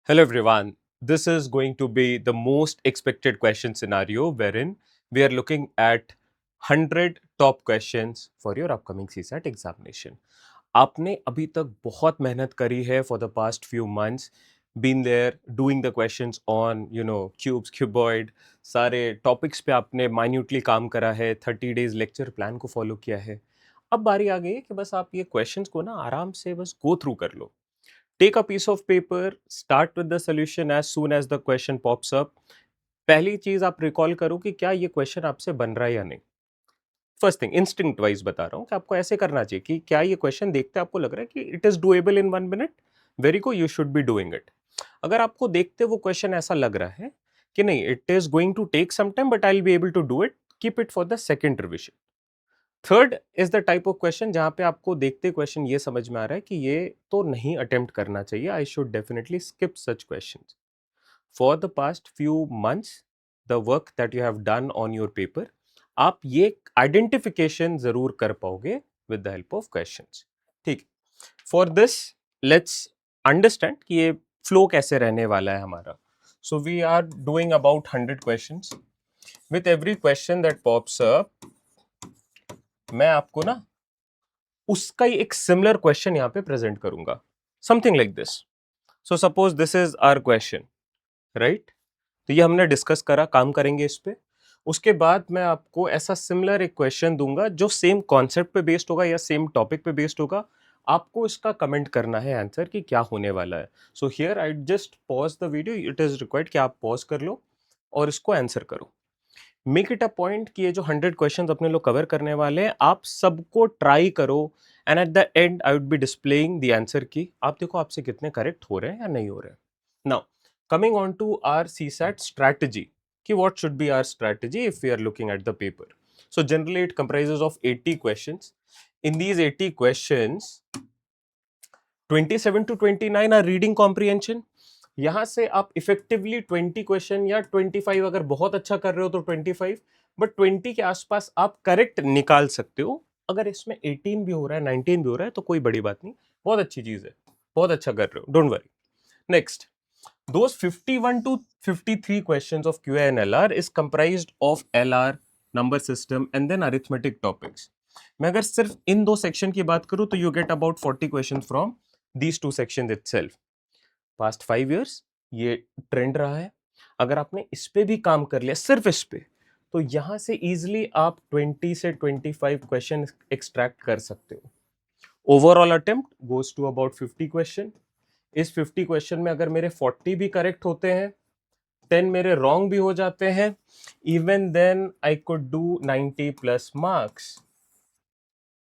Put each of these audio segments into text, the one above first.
Hello everyone. This is going to be the most expected question scenario wherein we are looking at 100 top questions for your upcoming CSAT examination. आपने अभी तक बहुत मेहनत करी है for the past few months, been there doing the questions on cubes, cuboid, सारे topics पे आपने minutely काम करा है, 30 days लेक्चर प्लान को फॉलो किया है. अब बारी आ गई है कि बस आप ये क्वेश्चंस को ना आराम से बस गो थ्रू कर लो. Take a piece of paper, start with the solution as soon as the question pops up. पहली चीज आप रिकॉल करो कि क्या ये क्वेश्चन आपसे बन रहा है या नहीं. फर्स्ट थिंग, इंस्टिंक्ट वाइज बता रहा हूँ कि आपको ऐसे करना चाहिए कि क्या ये क्वेश्चन देखते आपको लग रहा है कि it is doable in 1 minute. Very good, you should be doing it. अगर आपको देखते वो क्वेश्चन ऐसा लग रहा है कि नहीं, it is going to take some time but I will be able to do it, keep it for the second revision. Third is the type of question जहां पे आपको देखते क्वेश्चन ये समझ में आ रहा है कि ये तो नहीं अटेम्प्ट करना चाहिए, I should definitely skip such question. For the past few months the work that you have done on your paper, आप ये आइडेंटिफिकेशन जरूर कर पाओगे with the help of questions. ठीक. फॉर दिस लेट्स अंडरस्टैंड कि ये फ्लो कैसे रहने वाला है हमारा. So we are doing about 100 questions. With every question that pops up, मैं आपको ना उसका ही एक सिमिलर क्वेश्चन यहां पे प्रेजेंट करूंगा, something like this. So suppose this is our question, right. तो ये हमने डिस्कस करा, काम करेंगे इस पे. उसके बाद मैं आपको ऐसा सिमिलर एक क्वेश्चन दूंगा जो सेम कॉन्सेप्ट पे बेस्ड होगा या सेम टॉपिक पे बेस्ड होगा. आपको इसका कमेंट करना है आंसर कि क्या होने वाला है. So here I just pause the video, it is required कि आप पॉज कर लो और इसको आंसर करो. मेक इट अ पॉइंट कि ये जो 100 क्वेश्चंस अपने लोग कवर करने वाले हैं, आप सबको ट्राई करो. And at the and I would be displaying the answer की आप देखो आपसे कितने करेक्ट हो रहे हैं या नहीं हो रहे हैं. Now coming on to our CSAT strategy, कि what should be our strategy if we are looking at the paper. So generally it comprises of 80 questions. In these 80 questions, 27 to 29 are reading comprehension. यहां से आप effectively 20 question या 25, अगर बहुत अच्छा कर रहे हो तो 25, बट 20 के आसपास आप करेक्ट निकाल सकते हो. अगर इसमें 18 भी हो रहा है, 19 भी हो रहा है तो कोई बड़ी बात नहीं, बहुत अच्छी चीज है, बहुत अच्छा कर रहे हो, don't worry. Next, those 51 to 53 questions of QA and LR is comprised of LR, number system and then arithmetic topics. मैं अगर सिर्फ इन दो सेक्शन की बात करूं तो you get about 40 question from these two section itself. Past 5 years ये trend रहा है. अगर आपने इस पे भी काम कर लिया, सिर्फ इस पे, तो यहां से इजिली आप 20 से 25 क्वेश्चन एक्सट्रैक्ट कर सकते हो. Overall attempt goes to about 50 question. इस 50 क्वेश्चन में अगर मेरे 40 भी करेक्ट होते हैं, 10 मेरे रॉन्ग भी हो जाते हैं, even then I could do 90 plus marks.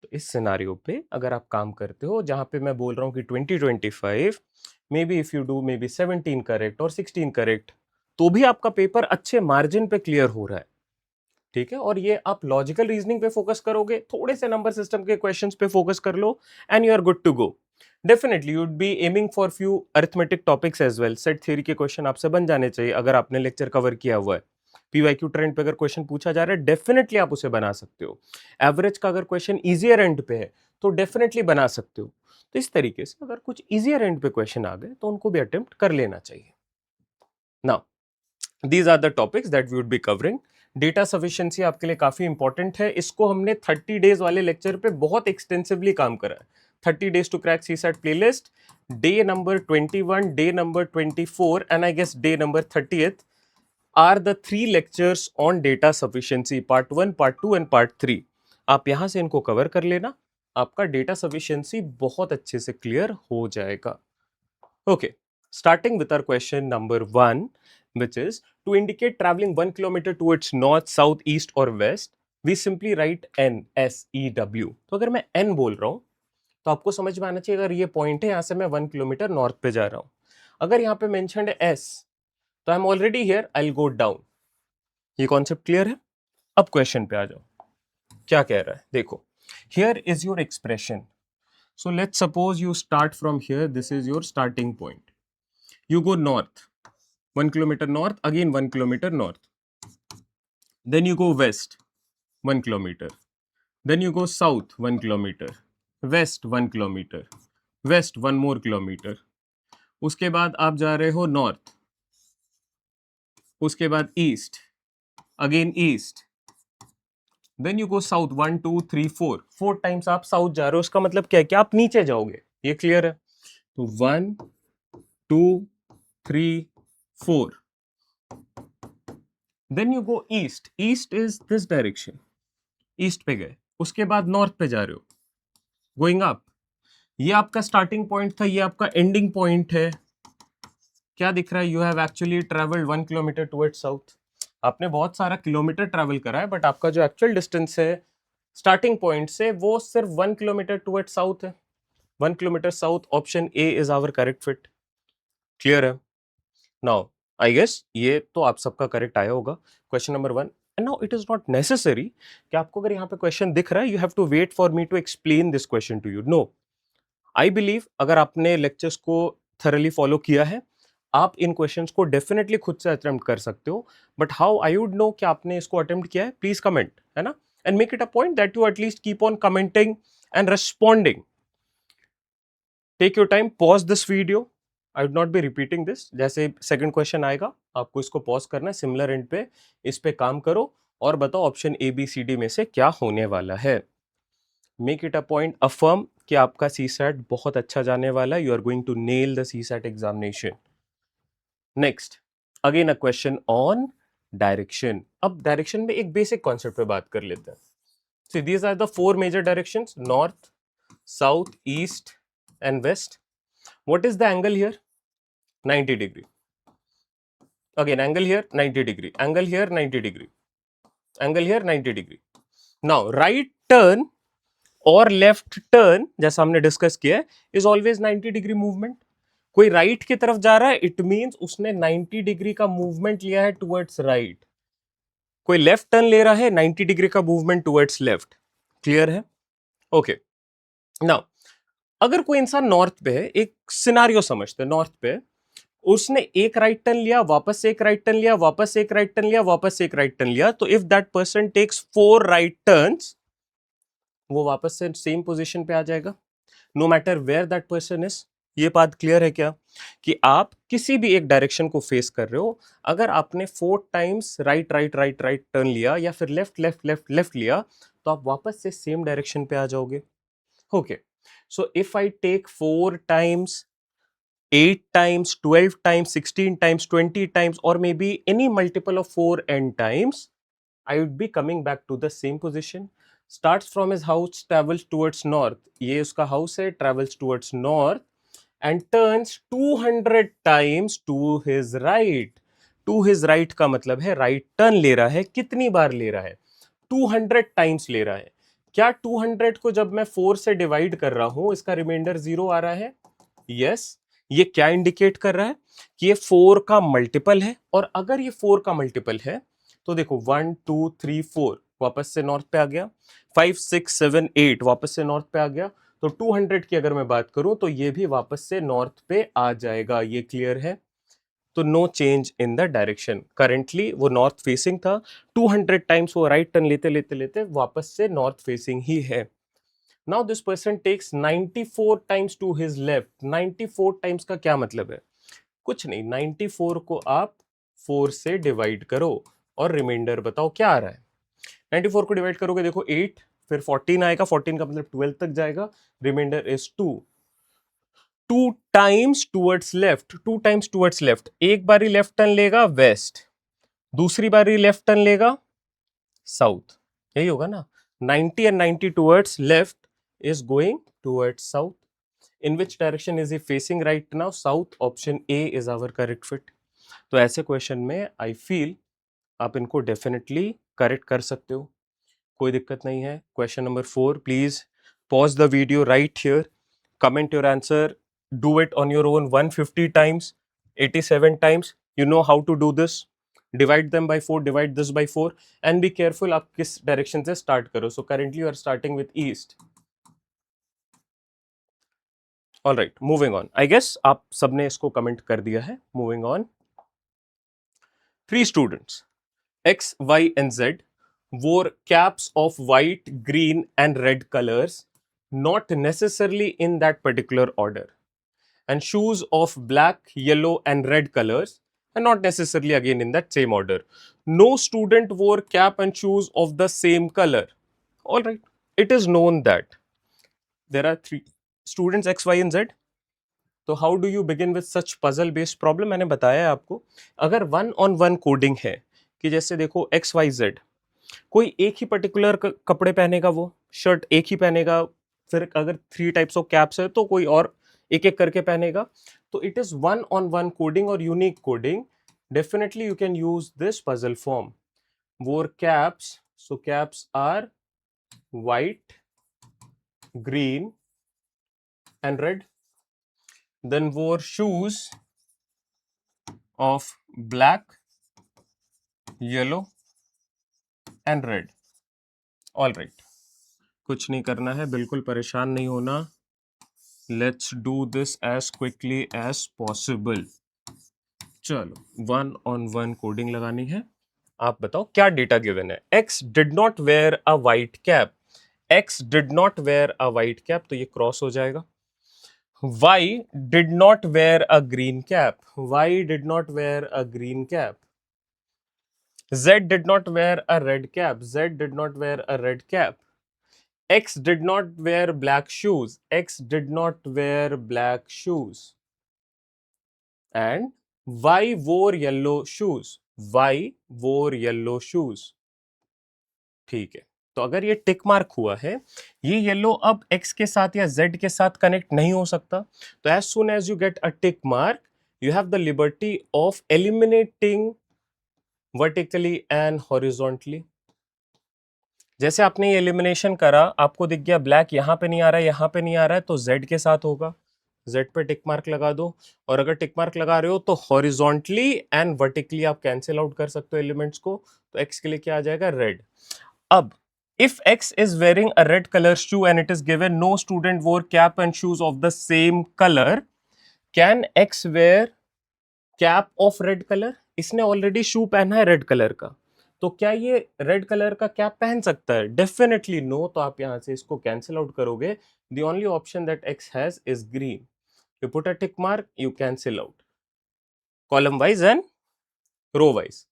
तो इस सिनारियो पे अगर आप काम करते हो जहां पे मैं बोल रहा हूं कि 20-25, may be if you do may be 17 correct और 16 करेक्ट, तो भी आपका पेपर अच्छे मार्जिन पे क्लियर हो रहा है. ठीक है. और ये आप लॉजिकल रीजनिंग पे फोकस करोगे, थोड़े से नंबर सिस्टम के क्वेश्चंस पे फोकस कर लो, and you are good to go. Definitely you would be aiming for few arithmetic topics as well. Set theory के क्वेश्चन आपसे बन जाने चाहिए अगर आपने लेक्चर कवर किया हुआ है. पीवाईक्यू ट्रेंड पे अगर क्वेश्चन पूछा जा रहा है, डेफिनेटली आप उसे बना सकते हो. एवरेज का अगर क्वेश्चन इजियर एंड पे है तो डेफिनेटली बना सकते हो. तो इस तरीके से अगर कुछ इजियर एंड पे क्वेश्चन आ गए तो उनको भी अटेम्प्ट कर लेना चाहिए. Now these are the topics that we would be covering. Data sufficiency आपके लिए काफी इंपॉर्टेंट है. इसको हमने 30 डेज वाले लेक्चर पे बहुत एक्सटेंसिवली काम करा है. 30 days to crack CSAT playlist, day number 21, day number 24 and I guess day number 30th are the 3 lectures on data sufficiency, part 1, part 2 and part 3. आप यहां से इनको कवर कर लेना, आपका डेटा सफिशिएंसी बहुत अच्छे से क्लियर हो जाएगा. Okay, starting with our question number 1, which is to indicate traveling 1 kilometer towards north, south, east or west, we simply write N, SEW. तो अगर मैं N बोल रहा हूं तो आपको समझ में आना चाहिए अगर ये पॉइंट है, यहां से मैं 1 किलोमीटर नॉर्थ पे जा रहा हूं. अगर यहां पे मेंशन्ड है S, तो I am already here, I will go down. ये कॉन्सेप्ट क्लियर है. अब क्वेश्चन पे आ जाओ, क्या कह रहा है देखो. Here is your expression. So let's suppose you start from here, this is your starting point. You go north, 1 kilometer north, again 1 kilometer north. Then you go west, 1 kilometer. Then you go south, 1 kilometer. West, 1 kilometer. West, 1 more kilometer. उसके बाद आप जा रहे हो north, उसके बाद east, again east, then you go south, 1 2 3 4, 4 times आप south जा रहे हो। उसका मतलब क्या है कि आप नीचे जाओगे, ये क्लियर है? तो 1 2 3 4, then you go east, east is this direction, east पे गए, उसके बाद नॉर्थ पे जा रहे हो, गोइंग अप। ये आपका स्टार्टिंग पॉइंट था, ये आपका एंडिंग पॉइंट है। क्या दिख रहा है? You have actually travelled 1 kilometre towards south. आपने बहुत सारा किलोमीटर ट्रेवल करा है, बट आपका जो एक्चुअल डिस्टेंस है स्टार्टिंग पॉइंट से वो सिर्फ 1 किलोमीटर टुवर्ड्स साउथ है। 1 kilometre south, option A is our correct fit. Clear है? नाउ आई गेस ये तो आप सबका करेक्ट आया होगा, question number 1। And now it is not necessary कि आपको अगर यहाँ पे क्वेश्चन दिख रहा है you have to wait for me to explain this question to you. No, I believe अगर आपने लेक्चर्स को थरली फॉलो किया है, आप इन क्वेश्चंस को डेफिनेटली खुद से अटेम्प्ट कर सकते हो। But how I would know कि आपने इसको अटेम्प्ट किया है? प्लीज कमेंट, है ना? And make it a point that you at least keep on commenting and responding. Take your time, pause this video, I would not be repeating this. जैसे second question आएगा आपको इसको पॉज करना है, सिमिलर एंड पे इस पे काम करो और बताओ option A B C D में से क्या होने वाला है। Make it a point, affirm कि आपका सीसैट बहुत अच्छा जाने वाला है, you are going to nail the CSAT examination. Next, again a question on direction. अब डायरेक्शन में एक बेसिक कॉन्सेप्ट पे बात कर लेते हैं। See these are the 4 major directions, north, south, east and west. What is the angle here? 90 degree. Again angle here 90 degree, angle here 90 degree, angle here 90 degree. Now right turn और left turn, जैसा हमने discuss किया है, is always 90 degree movement. कोई right की तरफ जा रहा है, इट मींस उसने 90 डिग्री का मूवमेंट लिया है टुवर्ड्स राइट। कोई लेफ्ट टर्न ले रहा है, 90 डिग्री का मूवमेंट टुवर्ड्स लेफ्ट। क्लियर है? ओके। नाउ अगर कोई इंसान नॉर्थ पे है, एक सिनारियो समझते हैं, नॉर्थ पे उसने एक राइट टर्न लिया, वापस एक राइट टर्न लिया, वापस एक राइट टर्न लिया, वापस एक राइट टर्न लिया, तो if that person takes 4 right turns, वो वापस से सेम पोजीशन पे आ जाएगा, no matter where that person is. ये बात क्लियर है क्या? कि आप किसी भी एक डायरेक्शन को फेस कर रहे हो, अगर आपने 4 times right right right right turn लिया या फिर लेफ्ट लेफ्ट लेफ्ट लेफ्ट लिया, तो आप वापस से सेम डायरेक्शन पे आ जाओगे। Okay, so if I take 4 times, 8 times, 12 times, 16 times, 20 times, or maybe any multiple of 4 n times, I would be coming back to the same position. Starts from his house, travels towards north. ये उसका house है, travels towards north and turns 200 times to his right. To his right का मतलब है right turn ले रहा है, कितनी बार ले रहा है? 200 टाइम्स ले रहा है। क्या 200 को जब मैं 4 से डिवाइड कर रहा हूं इसका रिमाइंडर 0 आ रहा है? यस। ये क्या इंडिकेट कर रहा है? कि ये 4 का मल्टीपल है, और अगर ये 4 का मल्टीपल है तो देखो 1 2 3 4 वापस से नॉर्थ पे आ गया, 5 6 7 8 वापस से नॉर्थ पे आ गया, तो 200 की अगर मैं बात करूं तो ये भी वापस से नॉर्थ पे आ जाएगा। ये क्लियर है? तो no change in the direction. Currently वो नॉर्थ फेसिंग था, 200 टाइम्स वो राइट टर्न लेते लेते लेते वापस से नॉर्थ फेसिंग ही है। Now this person takes 94 times to his left. 94 times का क्या मतलब है? कुछ नहीं, 94 को आप 4 से डिवाइड करो और रिमाइंडर बताओ क्या आ रहा है। 94 को डिवाइड करोगे, देखो 8, फिर 14 आएगा, 14 का मतलब 12 तक जाएगा, remainder is 2। 2 times towards left, 2 times towards left, एक बारी लेफ्ट टर्न लेगा वेस्ट, दूसरी बारी लेफ्ट टर्न लेगा साउथ। यही होगा ना? 90 and 90 towards left is going towards south. In which direction is he facing right now? South. Option A is our correct fit. तो ऐसे क्वेश्चन में आई फील आप इनको डेफिनेटली करेक्ट कर सकते हो, कोई दिक्कत नहीं है। Question number 4, please pause the video right here, comment your answer, do it on your own 150 times, 87 times. You know how to do this. Divide them by 4, divide this by 4 and be careful आप किस डायरेक्शन से start करो। So currently you are starting with east. All right, moving on. I guess आप सबने इसको comment कर दिया है। Moving on, 3 students X, Y and Z wore caps of white, green and red colors, not necessarily in that particular order. and shoes of black, yellow and red colors, and not necessarily again in that same order. No student wore cap and shoes of the same color. All right, it is known that there are three students X, Y and Z. तो how do you begin with such puzzle based problem? मैंने बताया है आपको, अगर one on one coding है कि जैसे देखो एक्स वाई जेड, कोई एक ही पर्टिकुलर कपड़े पहनेगा, वो शर्ट एक ही पहनेगा, फिर अगर थ्री टाइप्स ऑफ कैप्स है तो कोई और एक एक करके पहनेगा, तो it is one on one coding और unique coding. Definitely you can use this puzzle form. wore caps, so caps are white, green and red. Then wore shoes of black, yellow and red. All right, कुछ नहीं करना है, बिल्कुल परेशान नहीं होना. Let's do this as quickly as possible. चलो one on one coding लगानी है. आप बताओ क्या डेटा गिवन है. X did not wear a white cap. X did not wear a white cap, तो ये क्रॉस हो जाएगा. Y did not wear a green cap. Y did not wear a green cap. Z did not wear a red cap. Z did not wear a red cap. X did not wear black shoes. X did not wear black shoes. And Y wore yellow shoes. Y wore yellow shoes. ठीक है, तो अगर ये tick mark हुआ है, ये yellow अब x के साथ या z के साथ कनेक्ट नहीं हो सकता. तो as soon as you get a tick mark, you have the liberty of eliminating vertically and horizontally. जैसे आपने ये एलिमिनेशन करा, आपको दिख गया ब्लैक यहां पे नहीं आ रहा है, यहां पे नहीं आ रहा है, तो z के साथ होगा. z पे टिक मार्क लगा दो. और अगर टिक मार्क लगा रहे हो तो हॉरिजॉन्टली एंड वर्टिकली आप कैंसिल आउट कर सकते हो एलिमेंट्स को. तो x के लिए क्या आ जाएगा? रेड. अब if X is wearing a red color shoe and it is given no student wore cap and shoes of the same color, can X wear cap of red color? इसने already शू पहना है red colour का, तो क्या ये red colour का cap पहन सकता है? Definitely no. तो आप यहां से इसको कैंसिल आउट करोगे. The only option that X has is green. You put a tick mark, you cancel out column wise and row wise.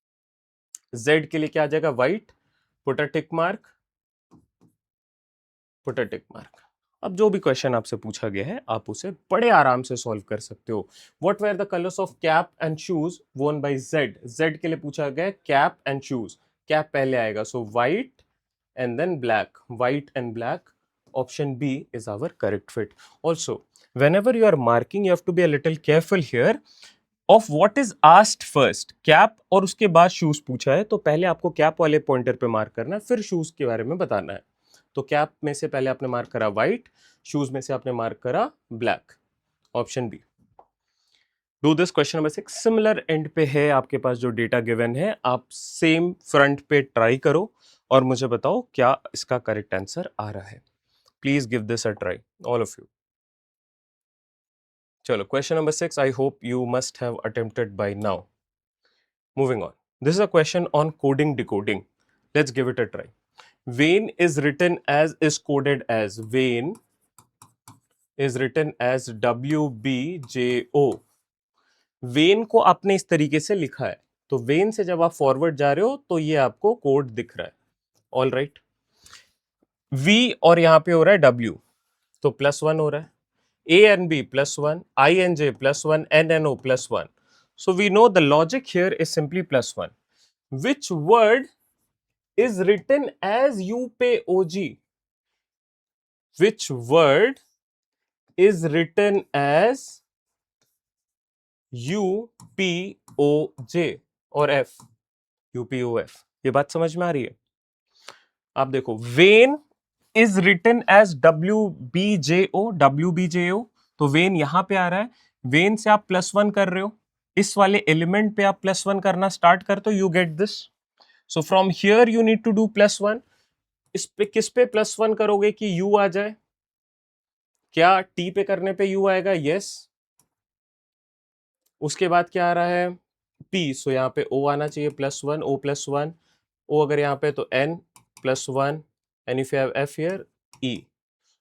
Z के लिए क्या आ जाएगा? White. Put a tick mark, put a tick mark. अब जो भी question आपसे पूछा गया है, आप उसे बड़े आराम से सॉल्व कर सकते हो. What were the colours of cap and shoes वोन बाय जेड? जेड के लिए पूछा गया कैप एंड शूज. कैप पहले आएगा, so white and then black. White and black. Option B is our correct fit. Also whenever you are marking, you have to be a little careful here of what is asked first. Cap और उसके बाद shoes पूछा है, तो पहले आपको cap वाले pointer पे मार्क करना है, फिर शूज के बारे में बताना है. तो कैप में से पहले आपने मार्क करा व्हाइट, शूज में से आपने मार्क करा black. Option B. Do this. Question number 6 similar end पे है आपके पास जो डेटा गिवन है, आप सेम फ्रंट पे ट्राई करो और मुझे बताओ क्या इसका करेक्ट आंसर आ रहा है. Please give this a try, all of you. चलो question number 6, I hope you must have attempted by now. Moving on. This is a question on coding decoding. Let's give it a try. Vein is written as, is coded as, vein is written as WBJO. When को आपने इस तरीके से लिखा है, तो when से जब आप फॉरवर्ड जा रहे हो तो ये आपको कोड दिख रहा है. All right. V और यहां पे हो रहा है W, तो +1 हो रहा है. A and B +1, I and J +1, N and O +1. So we know the logic here is simply +1. Which word is written as UPOG? Which word is written as UPOJ और F? UPOF. ये बात समझ में आ रही है? आप देखो, when is written as WBJO. तो वेन यहां पे आ रहा है, वेन से आप +1 कर रहे हो, इस वाले एलिमेंट पे आप +1 करना स्टार्ट करते हो, you get this. So from here you need to do +1. इस पे किस पे +1 करोगे कि U आ जाए? क्या T पे करने पे U आएगा? यस. उसके बाद क्या आ रहा है? P. सो यहाँ पे O आना चाहिए +1, O +1. O अगर यहाँ पे तो N +1, and if you have F here, E.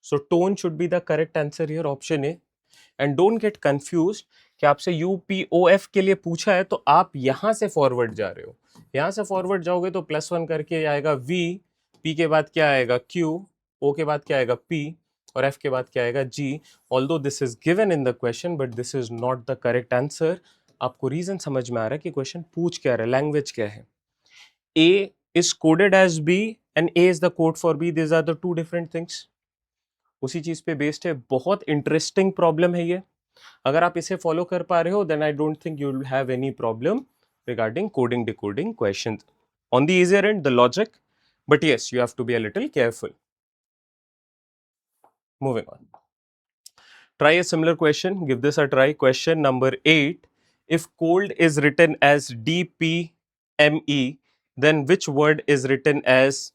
So tone should be the correct answer here, option A. And don't get confused कि आपसे UPOF के लिए पूछा है तो आप यहां से फॉरवर्ड जा रहे हो, यहां से फॉरवर्ड जाओगे तो +1 करके आएगा V, P के बाद क्या आएगा Q, O के बाद क्या आएगा P और F के बाद क्या आएगा G। Although this is given in the question but this is not the correct answer. आपको रीजन समझ में आ रहा है कि क्वेश्चन पूछ क्या रहा है, लैंग्वेज क्या है। A is coded as B and A is the code for B, these are the two different things। उसी चीज पे बेस्ड है, बहुत इंटरेस्टिंग प्रॉब्लम है ये। अगर आप इसे फॉलो कर पा रहे हो then I don't think you will have any problem regarding coding decoding questions on the easier end, the logic, but yes, you have to be a little careful. Moving on, try a similar question, give this a try. Question number 8, if cold is written as DPME, then which word is written as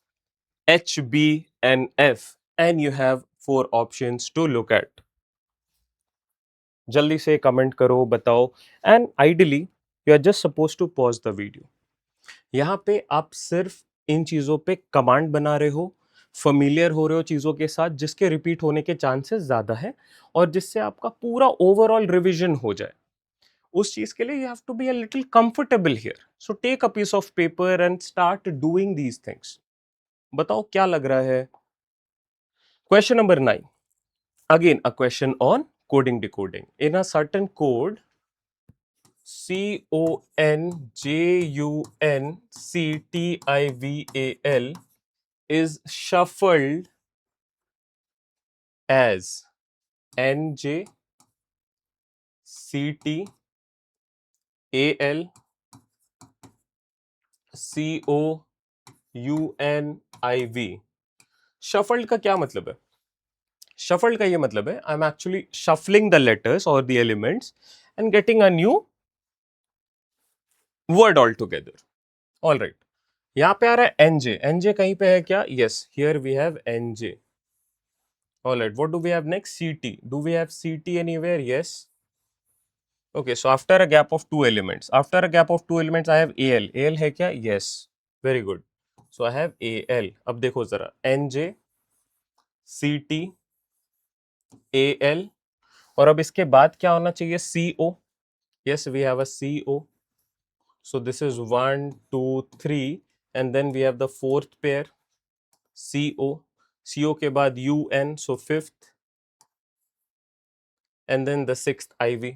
HBNF? And you have 4 options to look at. जल्दी से comment करो, बताओ, and ideally you are just suppose to pause the video. यहाँ पे आप सिर्फ इन चीज़ों पे कमांड बना रहे हो, फमिलियर हो रहे हो चीज़ों के साथ जिसके रिपीट होने के चांसेस ज़्यादा है और जिससे आपका पूरा ओवरऑल रिविजन हो जाए। उस चीज़ के लिए you have to be a little comfortable here, so take a piece of paper and start doing these things. बताओ क्या लग रहा है। Question number 9, again a question on coding decoding. In a certain code CONJUNCTIVAL is shuffled as NJ CT AL COUNIV। shuffled का क्या मतलब है? shuffled का ये मतलब है I am actually shuffling the letters or the elements and getting a new word altogether. All right, यहाँ पे आ रहा है NJ, NJ कहीं पे है क्या? Yes, here we have NJ. All right, what do we have next? CT. Do we have CT anywhere? Yes. Okay, so after a gap of 2 elements, after a gap of 2 elements, I have AL. AL है क्या? Yes. Very good. So I have AL. अब देखो जरा NJ, CT, AL और अब इसके बाद क्या होना चाहिए? CO. Yes, we have a CO. So this is 1, 2, 3 and then we have the fourth pair CO. CO के बाद UN, so fifth and then the sixth IV.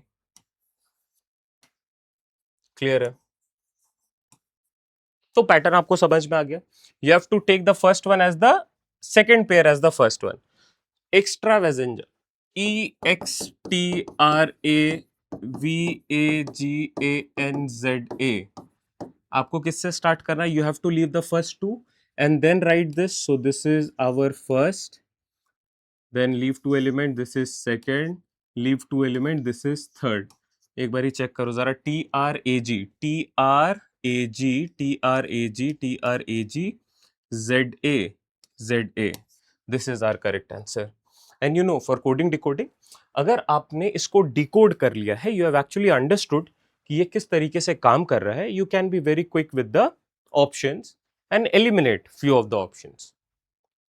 Clear है? तो पैटर्न आपको समझ में आ गया। You have to take the first one as the second pair as the first one. Extravaganza, EXTRAVAGANZA. आपको किससे स्टार्ट करना है? You have to leave the first two and then write this. So this is our first, then leave 2 element, this is second, leave 2 element, this is third. एक बार ही check करो जरा, TRAG, TRAG, TRAG, TRAG, ZA, ZA. This is our correct answer. And you know, for coding decoding, अगर आपने इसको decode कर लिया है, you have actually understood कि ये किस तरीके से काम कर रहा है, you can be very quick with the options and eliminate few of the options.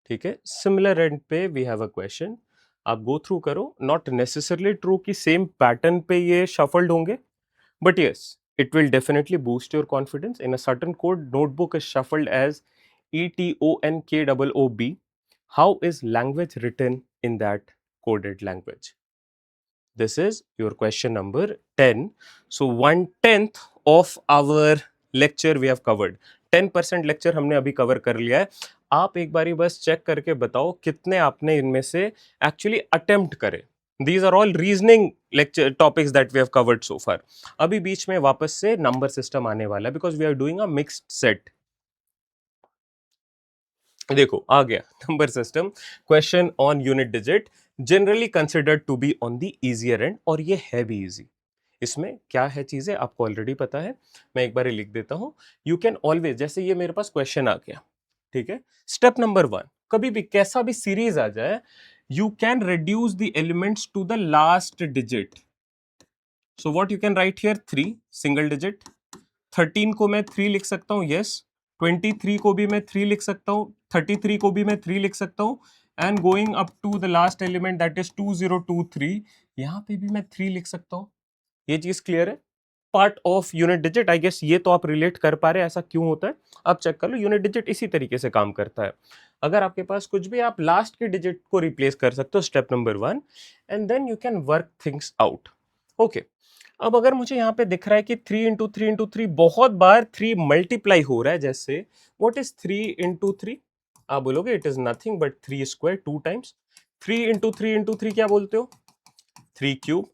ठीक है, सिमिलर एंड पे वी हैव अ क्वेश्चन, आप गो थ्रू करो, नॉट नेसेसरली ट्रू कि सेम पैटर्न पे ये शफल्ड होंगे, but yes it will definitely boost your confidence. In a certain code notebook is shuffled as ETONKOOB. How is language written in that coded language? This is your question number 10. So 1/10 of our lecture we have covered. 10% lecture हमने अभी cover कर लिया है। आप एक बारी बस check करके बताओ कितने आपने इनमें से एक्चुअली अटेम्प्ट करे। These are all reasoning lecture topics that we have covered so far. अभी बीच में वापस से नंबर सिस्टम आने वाला है because we are doing a mixed set. देखो आ गया number system, question on unit digit, generally considered to be on the easier end, और ये है भी इजी। इसमें क्या है चीजें आपको ऑलरेडी पता है, मैं एक बार लिख देता हूं। यू कैन ऑलवेज, जैसे ये मेरे पास क्वेश्चन आ गया, ठीक है, स्टेप नंबर 1, कभी भी कैसा भी सीरीज आ जाए, you can reduce the elements to the last digit. So what you can write here, 3 single digit, 13 को मैं 3 लिख सकता हूं, यस, 23 को भी मैं 3 लिख सकता हूं, 33 को भी मैं 3 लिख सकता हूं, and going up to the last element that is 2023, यहाँ पे भी मैं 3 लिख सकता हूँ। ये चीज क्लियर है? Part of unit digit, I guess ये तो आप रिलेट कर पा रहे हैं ऐसा क्यों होता है। आप चेक कर लो, यूनिट डिजिट इसी तरीके से काम करता है। अगर आपके पास कुछ भी, आप लास्ट के डिजिट को रिप्लेस कर सकते हो, step number 1, and then you can work things out. Okay, अब अगर मुझे यहाँ पे दिख रहा है कि 3 इंटू 3 इंटू 3 बहुत बार 3 मल्टीप्लाई हो रहा है, जैसे व्हाट इज 3 इंटू 3? आप बोलोगे it is nothing but 3 square 2 times. 3 into 3 क्या बोलते हो? 3 cube.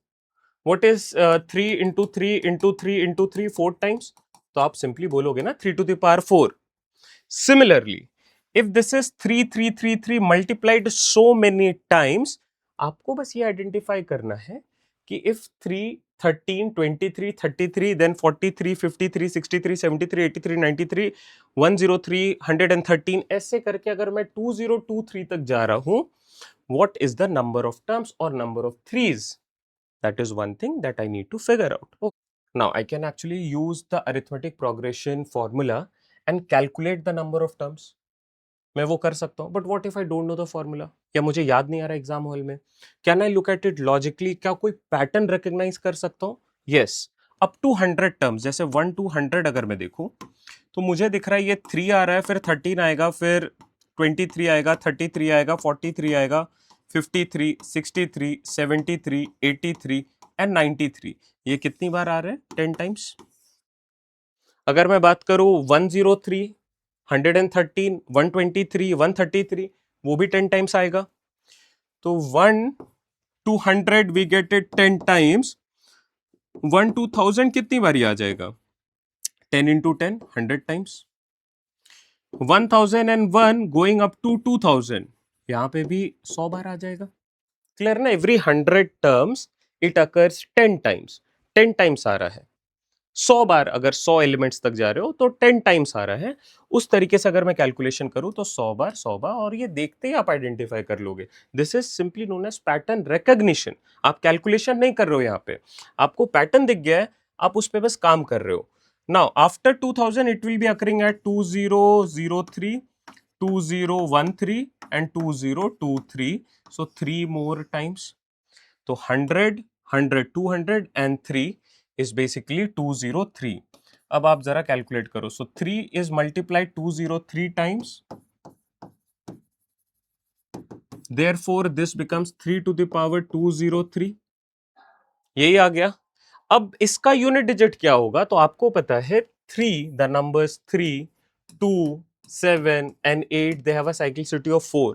What is 3 into 3 into 3 into 3 4 times, तो आप सिंपली बोलोगे ना 3 to the power 4। Similarly if this is 3 3 3 3 multiplied so many times, आपको बस ये आइडेंटिफाई करना है कि इफ 3 13 23 33 देन 43 53 63 73 83 93 103 113 ऐसे करके अगर मैं 2023 तक जा रहा हूं, what is the number of terms or number of threes? That is one thing that I need to figure out. Okay. Now I can actually use the arithmetic progression formula and calculate the number of terms. मैं वो कर सकता हूँ, but what if I don't know the formula, या मुझे याद नहीं आ रहा एग्जाम हॉल में, can I look at it logically? क्या कोई पैटर्न रिकॉग्नाइज कर सकता हूँ? यस, अप टू 100 टर्म्स, जैसे 1 to 100 अगर मैं देखूं तो मुझे दिख रहा है ये 3 आ रहा है, फिर 13 आएगा, फिर 23 आएगा, 33 आएगा, 43 आएगा, 53 63 73 83 एंड 93। ये कितनी बार आ रहे हैं? 10 टाइम्स। अगर मैं बात करूं 103 113 123 133, वो भी 10 टाइम्स आएगा। तो 1 to 100 we get it 10 times. 1 to 1000 कितनी बारी आ जाएगा? 10 into 10 100 times. 1001 going up to 2000, यहां पे भी 100 बार आ जाएगा। क्लियर ना? Every 100 terms it occurs 10 times. 10 times आ रहा है। 100 बार अगर 100 एलिमेंट्स तक जा रहे हो तो 10 टाइम्स आ रहा है। उस तरीके से अगर मैं कैलकुलेशन करूं तो 100 बार, और ये देखते ही आप आइडेंटिफाई कर लोगे। This is simply known as pattern recognition. आप कैलकुलेशन नहीं कर रहे हो, यहाँ पे आपको पैटर्न दिख गया है, आप उस पर बस काम कर रहे हो। Now after 2000 it will be occurring at 2003 2013 and 2023, so 3 more times. तो 100 100 200 एंड 3 is basically 203. अब आप जरा कैलकुलेट करो। सो 3 is multiplied 203 times, therefore this becomes 3 to the power 203। यही आ गया। अब इसका यूनिट डिजिट क्या होगा? तो आपको पता है 3, the numbers 3 2 7 and 8 they have a cyclicity of 4।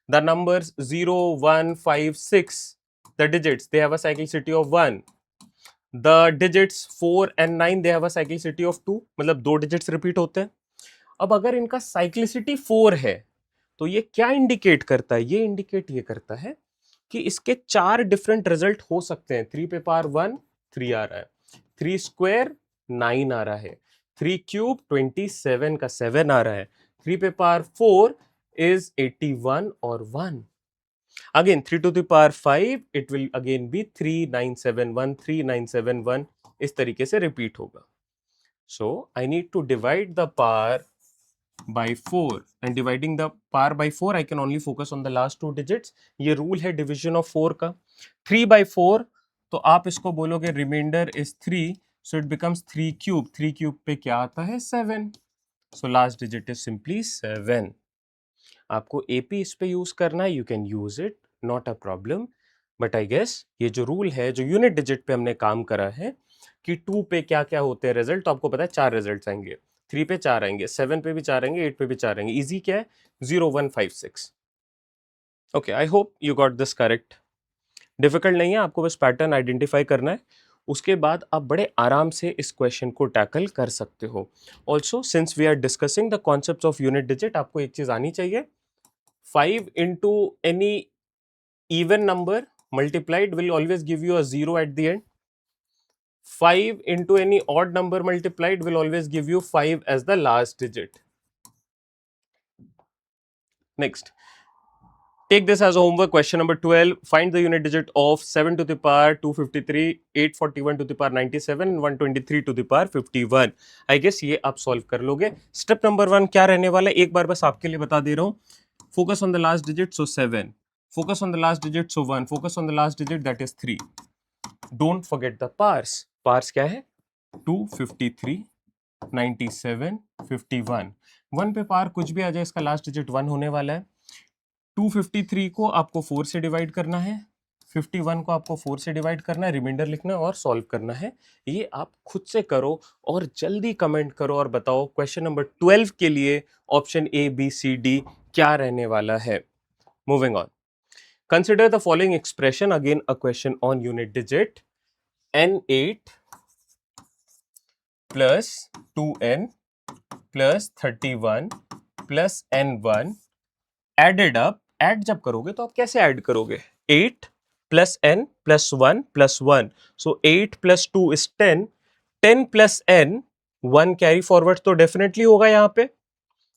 the numbers 0 1 5 6, the digits they have a cyclicity of 1। The digits 4 and 9 they have a cyclicity of 2, मतलब दो डिजिट्स रिपीट होते हैं। अब अगर इनका साइक्लिसिटी 4 है तो ये क्या इंडिकेट करता है? ये इंडिकेट ये करता है कि इसके 4 डिफरेंट रिजल्ट हो सकते हैं। 3 पे पावर 1 3 आ रहा है, 3 स्क्वायर 9 आ रहा है, 3 क्यूब 27 का 7 आ रहा है, 3 पे पावर 4 इज 81 और 1। Again 3 to the power 5 it will again be 3971 3971, इस तरीके से रिपीट होगा। So I need to divide the power by 4, and dividing the power by 4 I can only focus on the last two digits। ये rule है division of 4 का। 3 by 4 तो आप इसको बोलोगे remainder is 3, so it becomes 3 cube. 3 cube पे क्या आता है? 7। so last digit is simply 7। आपको एपी इस पे यूज करना है, you can use it, not a problem. But I guess ये जो रूल है, जो यूनिट डिजिट पे हमने काम करा है कि 2 पे क्या क्या होते हैं रिजल्ट, तो आपको पता है 4 रिजल्ट आएंगे, 3 पे 4 आएंगे, 7 पे भी 4 आएंगे, 8 पे भी 4 आएंगे। इजी क्या है? 0 1 5 6। Okay, I hope you got this correct. Difficult नहीं है, आपको बस पैटर्न आइडेंटिफाई करना है, उसके बाद आप बड़े आराम से इस क्वेश्चन को टैकल कर सकते हो। Also since we are discussing the concept of unit digit, आपको एक चीज आनी चाहिए, 5 into any even number multiplied will always give you a 0 at the end। 5 into any odd number multiplied will always give you 5 as the last digit। Next, take this as a homework, question number 12, find the unit digit of 7 to the power 253, 841 to the power 97 and 123 to the power 51। I guess ये आप solve कर लोगे। Step number 1 क्या रहने वाला है, एक बार बस आपके लिए बता दे रहा हूं। Focus on the last digit, so 7। Focus on the last digit, so 1. Focus on the last digit, that is 3. Don't forget the parse. Parse क्या है? 253, 97, 51. 1 पे पार कुछ भी आ जाए, इसका लास्ट डिजिट 1 होने वाला है. 253 को आपको 4 से डिवाइड करना है, 51 को आपको 4 से डिवाइड करना है, रिमाइंडर लिखना है और सॉल्व करना है. ये आप खुद से करो और जल्दी कमेंट करो और बताओ क्वेश्चन नंबर 12 के लिए option A, B, C, D क्या रहने वाला है. Moving on. Consider the following expression, again a question on unit digit. N8 plus 2n plus 31 plus n1 added up. Add जब करोगे तो आप कैसे add करोगे? 8 plus n plus 1 plus 1. So 8 plus 2 is 10. 10 plus n, 1 carry forward तो definitely होगा यहाँ पे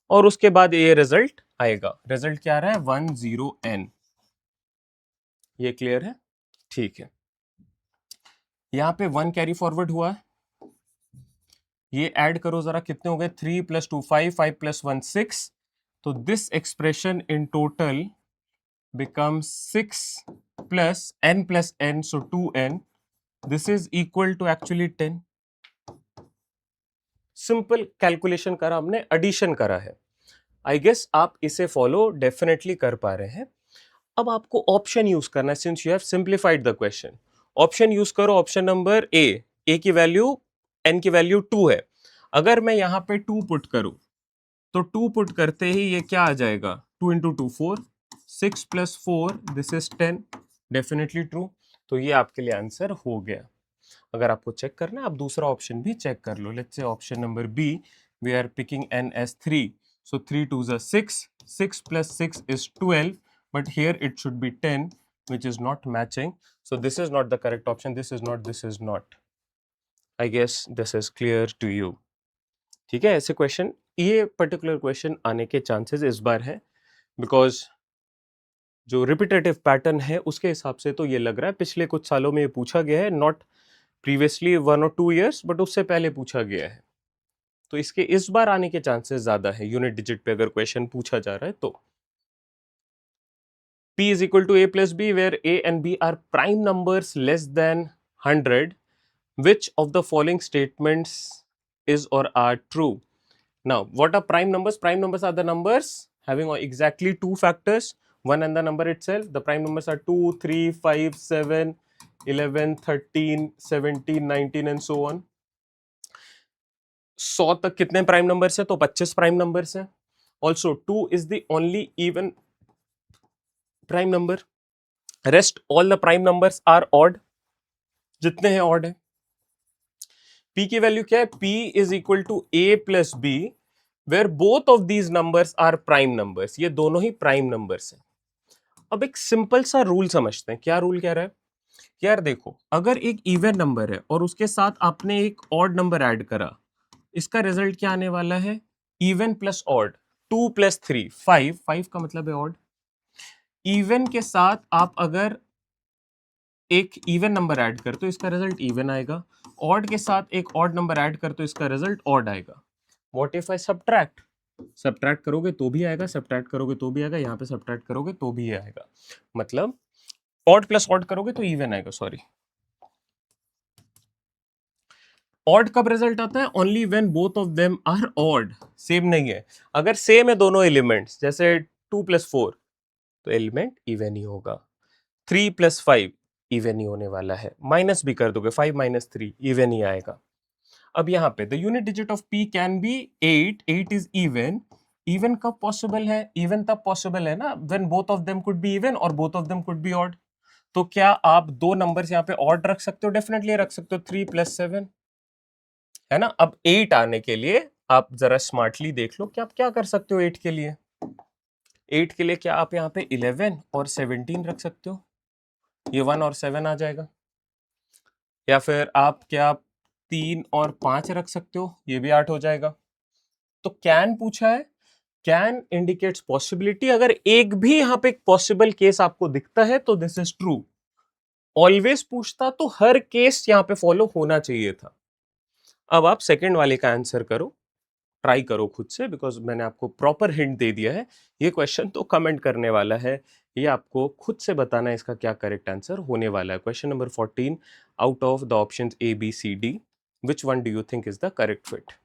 और उसके बाद ये रिजल्ट आएगा. रिजल्ट क्या आ रहा है? 10n. ये क्लियर है? ठीक है. यहाँ पे 1 कैरी फॉरवर्ड हुआ है. ये ऐड करो जरा, कितने हो गए? 3 + 2 5, 5 + 1 6. तो this expression in total becomes 6 plus n, so 2n. This is equal to actually 10. Simple calculation करा हमने, एडिशन करा है. आई गेस आप इसे फॉलो डेफिनेटली कर पा रहे हैं. अब आपको ऑप्शन यूज करना है, since you have simplified the question. Option use करो. ऑप्शन नंबर ए की वैल्यू, n की वैल्यू 2 है. अगर मैं यहां पे 2 पुट करूं तो 2 पुट करते ही ये क्या आ जाएगा? 2 × 2 4, 6 + 4 दिस इज 10. Definitely true. तो ये आपके लिए आंसर हो गया. अगर आपको चेक करना है आप दूसरा ऑप्शन भी चेक कर लो. Let's say option number B, we are picking n as 3. So 3 2s are 6, 6 + 6 is 12, but here it should be 10, which is not matching. So this is not the correct option. This is not, this is not. I guess this is clear to you. ठीक है. ऐसे question, ये particular question आने के chances इस बार है, because जो repetitive pattern है उसके हिसाब से तो ये लग रहा है पिछले कुछ सालों में ये पूछा गया है, not previously 1 or 2 years, but उससे पहले पूछा गया है. तो इसके इस बार आने के चांसेस ज्यादा है यूनिट डिजिट पे अगर क्वेश्चन पूछा जा रहा है तो. P is equal to A plus B, where A and B are prime numbers less than 100. Which of the following statements is or are true? Now, what are prime numbers? Prime numbers are the numbers having exactly 2 factors, 1 and the number itself. The prime numbers are 2, 3, 5, 7, 11, 13, 17, 19 and so on. 100 तक कितने prime numbers है? तो 25 prime numbers है. Also 2 is the only even prime number. Rest all the prime numbers are odd. जितने हैं odd है. P की value क्या है? P is equal to A plus B, where both of these numbers are prime numbers. ये दोनों ही prime numbers हैं. अब एक सिंपल सा रूल समझते हैं. क्या रूल कह रहा है? यार देखो, अगर एक इवन नंबर है और उसके साथ आपने एक ऑड नंबर ऐड करा, इसका रिजल्ट क्या आने वाला है? Even plus odd. 2 + 3 5, 5 का मतलब है ऑड. इवन के साथ आप अगर एक इवन नंबर ऐड करते हो इसका रिजल्ट इवन आएगा. ऑड के साथ एक ऑड नंबर ऐड करते हो इसका रिजल्ट ऑड आएगा. What if I subtract? Subtract करोगे तो भी आएगा, सब्ट्रैक्ट करोगे तो भी आएगा, यहाँ पे सब्ट्रैक्ट करोगे तो भी आएगा. मतलब ऑड प्लस ऑड करोगे तो इवन आएगा. सॉरी, ऑड कब रिजल्ट आता है? Only when both of them are odd. Same नहीं है. अगर सेम है दोनों एलिमेंट्स, जैसे 2 + 4, तो एलिमेंट इवन ही होगा. 3 + 5 इवन ही होने वाला है. माइनस भी कर दोगे, 5 - 3 इवन ही आएगा. अब यहाँ पे the unit digit of P can be 8. 8 is even. Even कब पॉसिबल है? इवन तब पॉसिबल है ना when both of them could be even और both of them could be odd. तो क्या आप दो नंबर्स यहाँ पे ऑड रख सकते हो? डेफिनेटली रख सकते हो. 3 + 7 है ना. अब 8 आने के लिए आप जरा स्मार्टली देख लो कि आप क्या कर सकते हो. 8 के लिए, 8 के लिए क्या आप यहाँ पे 11 और 17 रख सकते हो? ये 1 और 7 आ जाएगा. या फिर आप क्या 3 और 5 रख सकते हो? ये भी 8 हो जाएगा. तो कैन पूछा है. Can indicates possibility. अगर एक भी यहाँ पे पॉसिबल केस आपको दिखता है तो दिस इज ट्रू. ऑलवेज पूछता तो हर केस यहाँ पे फॉलो होना चाहिए था. अब आप सेकंड वाले का आंसर करो. ट्राई करो खुद से, बिकॉज मैंने आपको प्रॉपर हिंट दे दिया है। ये क्वेश्चन तो कमेंट करने वाला है, ये आपको खुद से बताना है इसका क्या करेक्ट आंसर होने वाला है। Question number 14, out of the options A, B, C, D, which one do you think is the correct fit?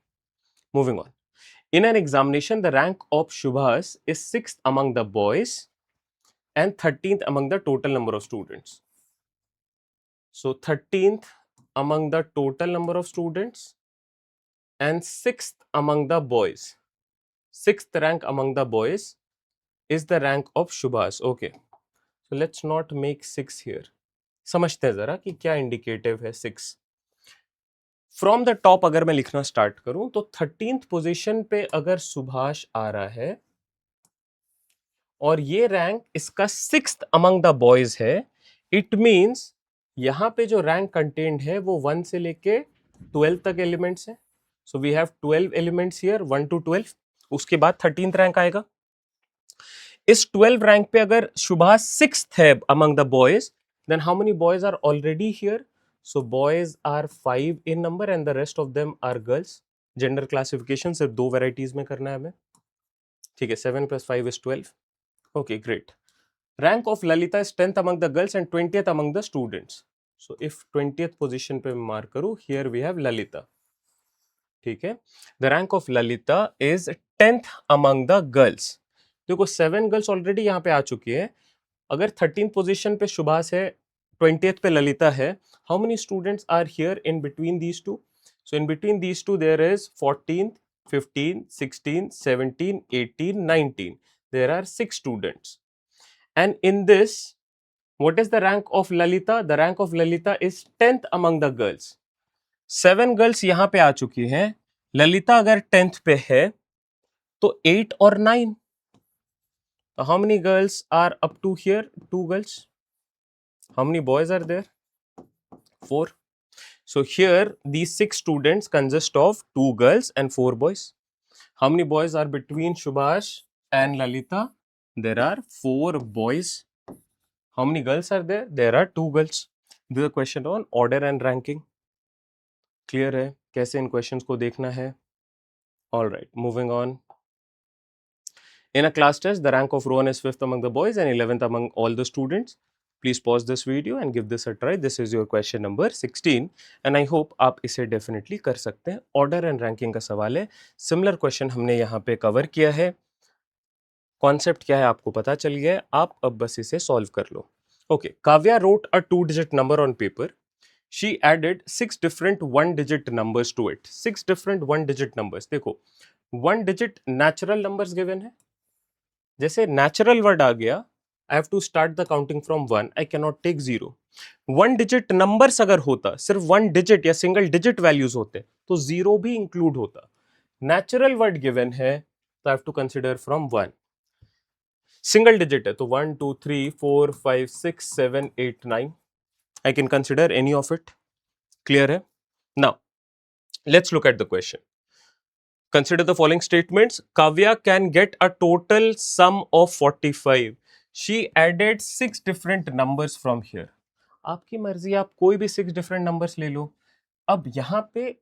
Moving on. In an examination, the rank of Shubhas is 6th among the boys and 13th among the total number of students. So 13th among the total number of students and 6th among the boys. 6th rank among the boys is the rank of Shubhas. Okay. So let's not make 6 here. समझते हैं जरा कि क्या indicative है 6। From the top अगर मैं लिखना start करूं तो 13th पोजीशन पे अगर सुभाष आ रहा है और ये रैंक इसका 6th अमंग द बॉयज है, इट मींस यहां पे जो रैंक कंटेंट है वो 1 से लेके 12 तक एलिमेंट्स है। So we have 12 elements here, 1 to 12। उसके बाद 13th रैंक आएगा। इस 12 रैंक पे अगर सुभाष 6th है among the boys, then how many boys are already here? So boys are 5 in number and the rest of them are girls. Gender classification सिर्फ 2 varieties में करना है हमें, ठीक है। 7 plus 5 is 12. Okay, great. Rank of Lalita is 10th among the girls and 20th among the students. So if 20th position पे mark करूँ, here we have Lalita, ठीक है। The rank of Lalita is 10th among the girls. देखो 7 girls already यहाँ पे आ चुकी है। अगर 13th पोजीशन पे सुभाष है, 20th पे ललिता है, how many students are here in between these two? So in between these two there is 14th, 15, 16, 17, 18, 19. There are 6 students. And in this, what is the rank of Lalita? The rank of Lalita is 10th among the girls. 7 girls यहाँ पे आ चुकी हैं। ललिता अगर 10th पे है तो 8 और 9. How many girls are up to here? 2 girls. How many boys are there? 4. So here these 6 students consist of 2 girls and 4 boys. How many boys are between Subhash and Lalita? There are 4 boys. How many girls are there? There are 2 girls. This is a question on order and ranking. Clear है कैसे इन questions को देखना है? All right, moving on. In a class test, the rank of Rohan is 5th among the boys and 11th among all the students. Please pause this video and give this a try. This is your question number 16 and I hope आप इसे definitely कर सकते हैं। Order and ranking का सवाल है। Similar question हमने यहाँ पे cover किया है। Concept क्या है आपको पता चल गया है, आप अब बस इसे solve कर लो। Okay, Kavya wrote a 2-digit number on paper. She added 6 different 1-digit numbers to it. 6 different 1-digit numbers. देखो 1-digit natural numbers given है। जैसे नेचुरल वर्ड आ गया, I have to start the counting from 1, I can not take 0। 1 digit numbers अगर होता, सिर्फ 1 digit या single digit values होते तो 0 भी इंक्लूड होता। नेचुरल वर्ड गिवन है तो I have to consider from 1। Single digit है तो 1 2 3 4 5 6 7 8 9, I can consider any of it. Clear है? Now let's look at the question. Consider the following statements. Kavya can get a total sum of 45. She added 6 different numbers from here. आपकी मर्जी, आप कोई भी 6 different numbers ले लो। अब यहाँ पे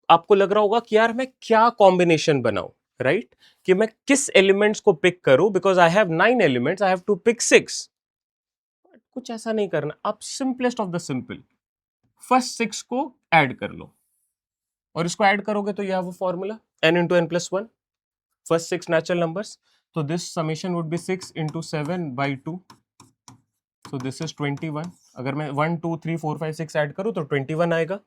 आपको लग रहा होगा कि यार मैं क्या कॉम्बिनेशन बनाऊं, राइट? कि मैं किस एलिमेंट्स को पिक करूं, because I have 9 elements, I have to pick 6। कुछ ऐसा नहीं करना, आप simplest of the simple first 6 को ऐड कर लो और इसको ऐड करोगे तो यह वो formula n into n plus 1, first 6 natural numbers. So this summation would be 6 into 7 by 2. So this is 21. अगर मैं 1 2 3 4 5 6 ऐड करूं तो 21 आएगा।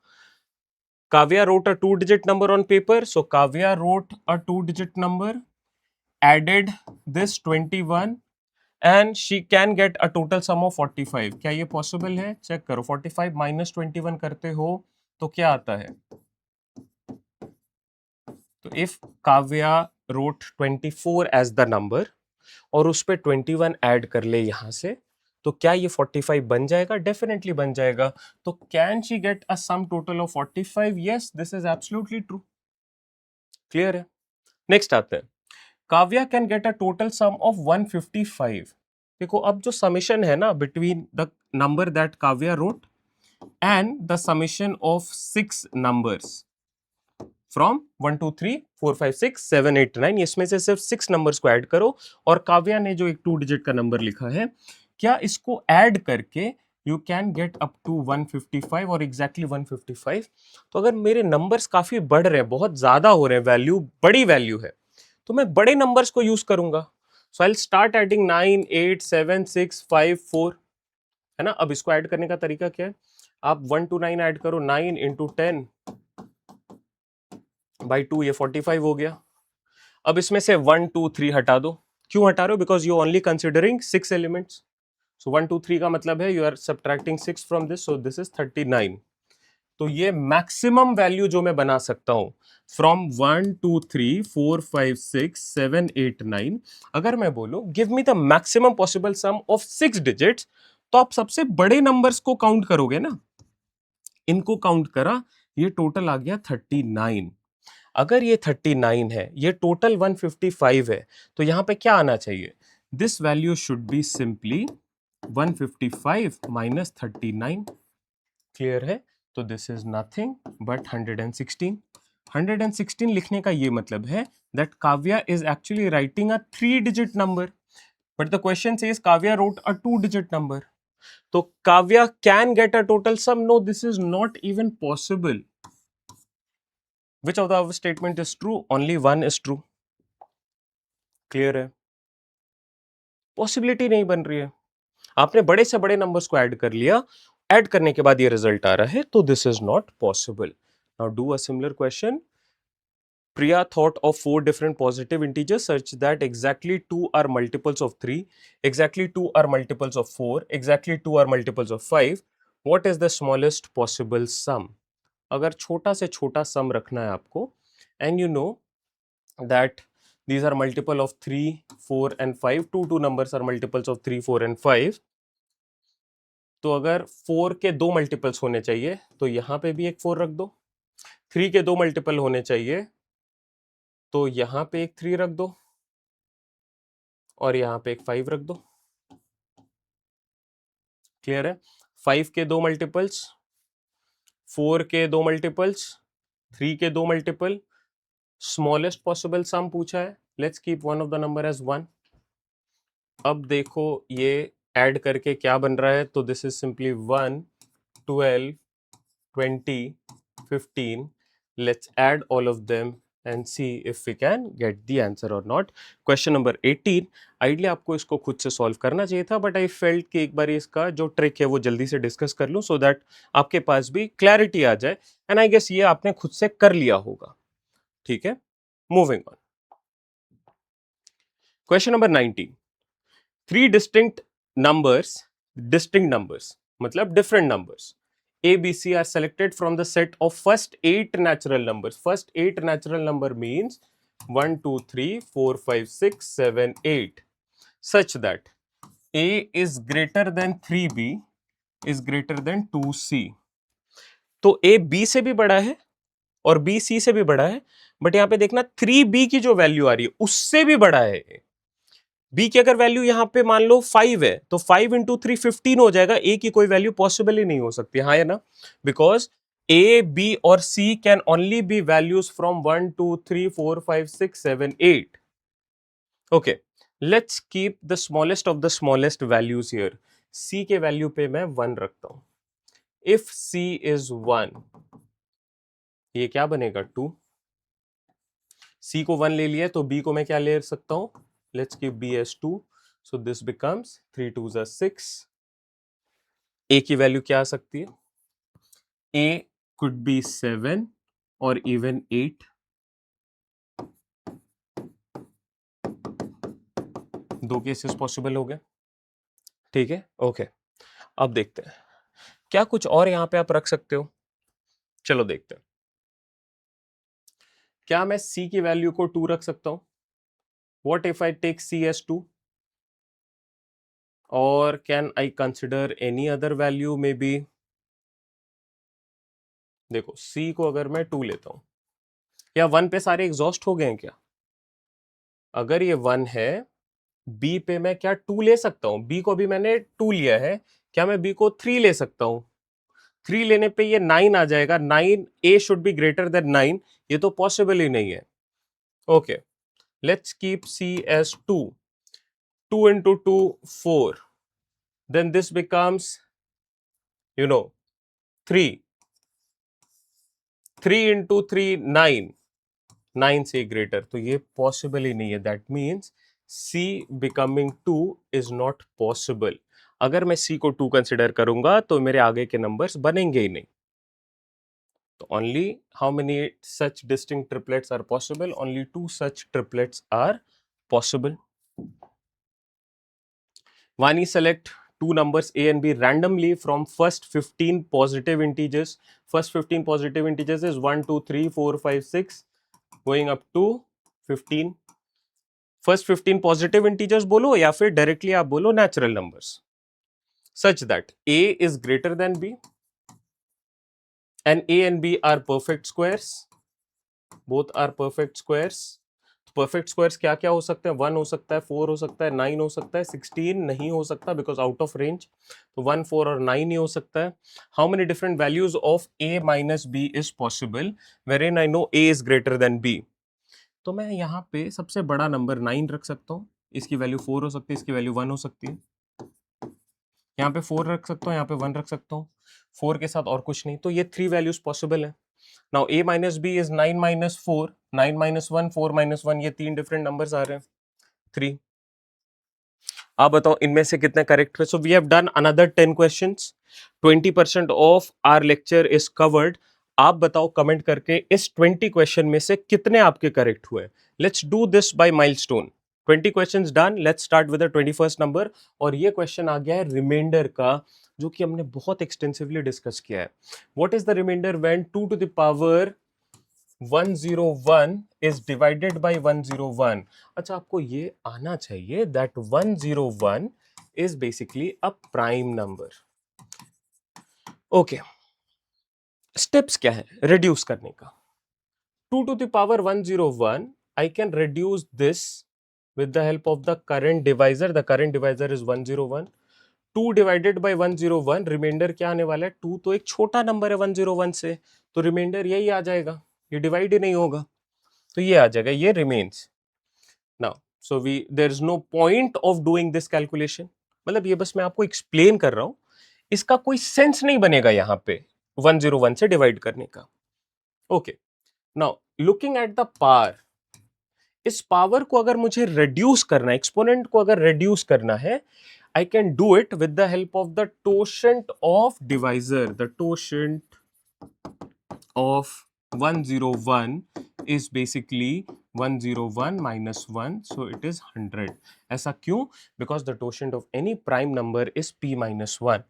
Kavya wrote a 2-digit number on paper. So Kavya wrote a 2-digit number, added this 21 and she can get a total sum of 45. क्या ये possible है? Check करो। 45 minus 21 करते हो तो क्या आता है? तो if Kavya wrote 24 as the number और उस पे 21 ऐड कर ले यहां से, तो क्या ये 45 बन जाएगा? डेफिनेटली बन जाएगा। तो can she get a sum total of 45? Yes, this is absolutely true. Clear है? नेक्स्ट आते हैं। Kavya can get a total sum of 155। देखो अब जो समेशन है ना between the number that Kavya wrote and the summation of 6 numbers, from 1 2 3 4 5 6 7 8 9, इसमें से सिर्फ 6 नंबर्स को ऐड करो। और काव्या ने जो एक 2 डिजिट का नंबर लिखा है, क्या इसको ऐड करके you can get up to 155 और एग्जैक्टली 155। तो अगर मेरे नंबर्स काफी बढ़ रहे हैं, बहुत ज्यादा हो रहे हैं, वैल्यू बड़ी वैल्यू है, तो मैं बड़े नंबर्स को यूज करूंगा। सो आई विल स्टार्ट एडिंग 9 8 7 6 5 4, है ना। अब इसको ऐड करने का तरीका क्या है, आप 1 to 9 ऐड करो, 9 into 10 by 2, ये 45 हो गया। अब इसमें से 1 2 3 हटा दो। क्यों हटा रहे हो? Because you only considering 6 elements. So 1 2 3 का मतलब है you are subtracting 6 from this, so this is 39। तो ये मैक्सिमम वैल्यू जो मैं बना सकता हूं फ्रॉम 1 2 3 4 5 6 7 8 9। अगर मैं बोलूं give me the maximum possible sum of 6 digits, तो आप सबसे बड़े नंबर्स को काउंट करोगे ना। इनको काउंट करा, ये टोटल आ गया 39। अगर ये 39 है, ये टोटल 155 है, तो यहां पे क्या आना चाहिए? This value should be simply 155 minus 39। Clear है? तो दिस इज नथिंग बट 116। 116 लिखने का ये मतलब है that Kavya is actually writing a 3 digit number, but the question says Kavya wrote a 2 digit number. तो Kavya can get a total sum? No, this is not even possible. Which of the above statement is true? Only one is true. Clear है? Possibility नहीं बन रही है। आपने बड़े से बड़े नंबर्स को ऐड कर लिया, ऐड करने के बाद ये रिजल्ट आ रहा है, तो this is not possible. Now do a similar question. Priya thought of 4 different positive integers such that exactly 2 are multiples of 3, exactly 2 are multiples of 4, exactly 2 are multiples of 5. What is the smallest possible sum? अगर छोटा से छोटा सम रखना है आपको, and you know that these are multiple of 3 4 and 5, two numbers are multiples of 3 4 and 5, तो अगर 4 के 2 मल्टीपल्स होने चाहिए तो यहां पे भी एक 4 रख दो, 3 के 2 मल्टीपल होने चाहिए तो यहां पे एक 3 रख दो, और यहां पे एक 5 रख दो। क्लियर है? 5 के 2 मल्टीपल्स, 4 के 2 मल्टीपल्स, 3 के 2 मल्टीपल, स्मॉलेस्ट पॉसिबल सम पूछा है, let's keep one of the number as 1। अब देखो ये ऐड करके क्या बन रहा है, तो this is simply 1 12 20 15। let's add all of them and see if we can get the answer or not. Question number 18, ideally आपको इसको खुद से सॉल्व करना चाहिए था, बट आई फेल्ट कि एक बार इसका जो ट्रिक है वो जल्दी से डिस्कस कर लूं सो दैट आपके पास भी क्लैरिटी आ जाए। एंड आई गेस ये आपने खुद से कर लिया होगा। ठीक है, moving on. Question number 19, 3 distinct numbers मतलब different numbers A, B, C are selected from the set of first 8 natural numbers. First 8 natural number means 1 2 3 4 5 6 7 8, such that A is greater than 3B is greater than 2C. तो A B से भी बड़ा है और B C से भी बड़ा है, बट यहां पे देखना 3B की जो वैल्यू आ रही है उससे भी बड़ा है। बी की अगर वैल्यू यहां पे मान लो 5 है, तो 5 इंटू 3 15 हो जाएगा। ए की कोई वैल्यू पॉसिबल ही नहीं हो सकती, हाँ या ना? बिकॉज ए बी और C can only be values from 1 2 3 4 5 6 7 8। Okay, let's keep the smallest of the smallest values here. C के वैल्यू पे मैं 1 रखता हूं। इफ सी इज 1, ये क्या बनेगा 2। सी को 1 ले लिया तो बी को मैं क्या ले सकता हूं? Let's keep B as 2. So this becomes 3 2s are 6. A की वैल्यू क्या आ सकती है? A could be 7 और even 8. दो केसेस पॉसिबल हो गए। ठीक है, ओके। अब देखते हैं क्या कुछ और यहां पे आप रख सकते हो। चलो देखते हैं, क्या मैं C की वैल्यू को 2 रख सकता हूं? What if I take C as 2? Or can I consider any other value maybe? देखो C को अगर मैं 2 लेता हूं, या 1 पे सारे एग्जॉस्ट हो गए हैं क्या? अगर ये 1 है, बी पे मैं क्या 2 ले सकता हूं? बी को भी मैंने 2 लिया है, क्या मैं बी को 3 ले सकता हूं? 3 लेने पे ये 9 आ जाएगा, 9 a should be greater than 9, ये तो पॉसिबल ही नहीं है. Okay, let's keep c as 2. 2 into 2 4, then this becomes 3. 3 into 3 9, 9 से ग्रेटर, तो ये पॉसिबल ही नहीं है. That means c becoming 2 is not possible. अगर मैं c को 2 कंसिडर करूंगा तो मेरे आगे के नंबर्स बनेंगे ही नहीं. तो only how many such distinct triplets are possible? Only 2 such triplets are possible. Vani, select two numbers a and b randomly from first 15 positive integers. First 15 positive integers is 1, 2, 3, 4, 5, 6 going up to 15. First 15 positive integers बोलो या फिर directly आप बोलो natural numbers such that a is greater than b and a and b are perfect squares. Both are perfect squares. Perfect squares क्या क्या हो सकते हैं? 1 हो सकता है, 4 हो सकता है, 9 हो सकता है, 16 नहीं हो सकता बिकॉज आउट ऑफ रेंज. तो 1, 4 और 9 ही हो सकता है. How many different values of a minus B is possible wherein I know a is greater than b? तो मैं यहाँ पे सबसे बड़ा नंबर 9 रख सकता हूँ. इसकी वैल्यू 4 हो सकती है, इसकी वैल्यू 1 हो सकती है. यहाँ पे 4 रख सकता हूँ, यहाँ पे 1 रख सकता हूँ. 4 के साथ और कुछ नहीं. तो ये 3 वैल्यूज पॉसिबल है. Now a minus b is 9 minus 4, 9 minus 1, 4 minus 1. ये 3 डिफरेंट नंबर्स आ रहे हैं. 3. आप बताओ इनमें से कितने करेक्ट है? So we have done another 10 questions. 20% of our lecture is covered. आप बताओ कमेंट करके इस 20 क्वेश्चन में से कितने आपके करेक्ट हुए. Let's do this by milestone. 20 questions done. Let's start with the 21st number. और ये क्वेश्चन आ गया है रिमाइंडर का, जो कि हमने बहुत एक्सटेंसिवली डिस्कस किया है. What is the remainder when 2 to the power 101 is divided by 101? अच्छा, आपको ये आना चाहिए that 101 is basically a prime number. Okay, steps क्या है रिड्यूस करने का? 2 to the power 101, I can reduce this with the help of the current divisor. The current divisor is 101. 2 divided by 101, reminder क्या आने वाला है? 2 तो एक छोटा नंबर है 101 से, तो रिमाइंडर यही आ जाएगा, ये डिवाइड ही नहीं होगा, तो ये आ जाएगा, ये remains. Now so we there is no point of doing this calculation. मतलब ये बस मैं आपको एक्सप्लेन कर रहा हूं, इसका कोई सेंस नहीं बनेगा यहां पे 101 से डिवाइड करने का. Okay, now looking at the power, इस पावर को अगर मुझे रिड्यूस करना है, एक्सपोनेंट को अगर रिड्यूस करना है, I can do it with the help of the totient of divisor. The totient of 101 is basically 101 minus 1, so it is 100. ऐसा क्यों? Because the totient of any prime number is p minus 1.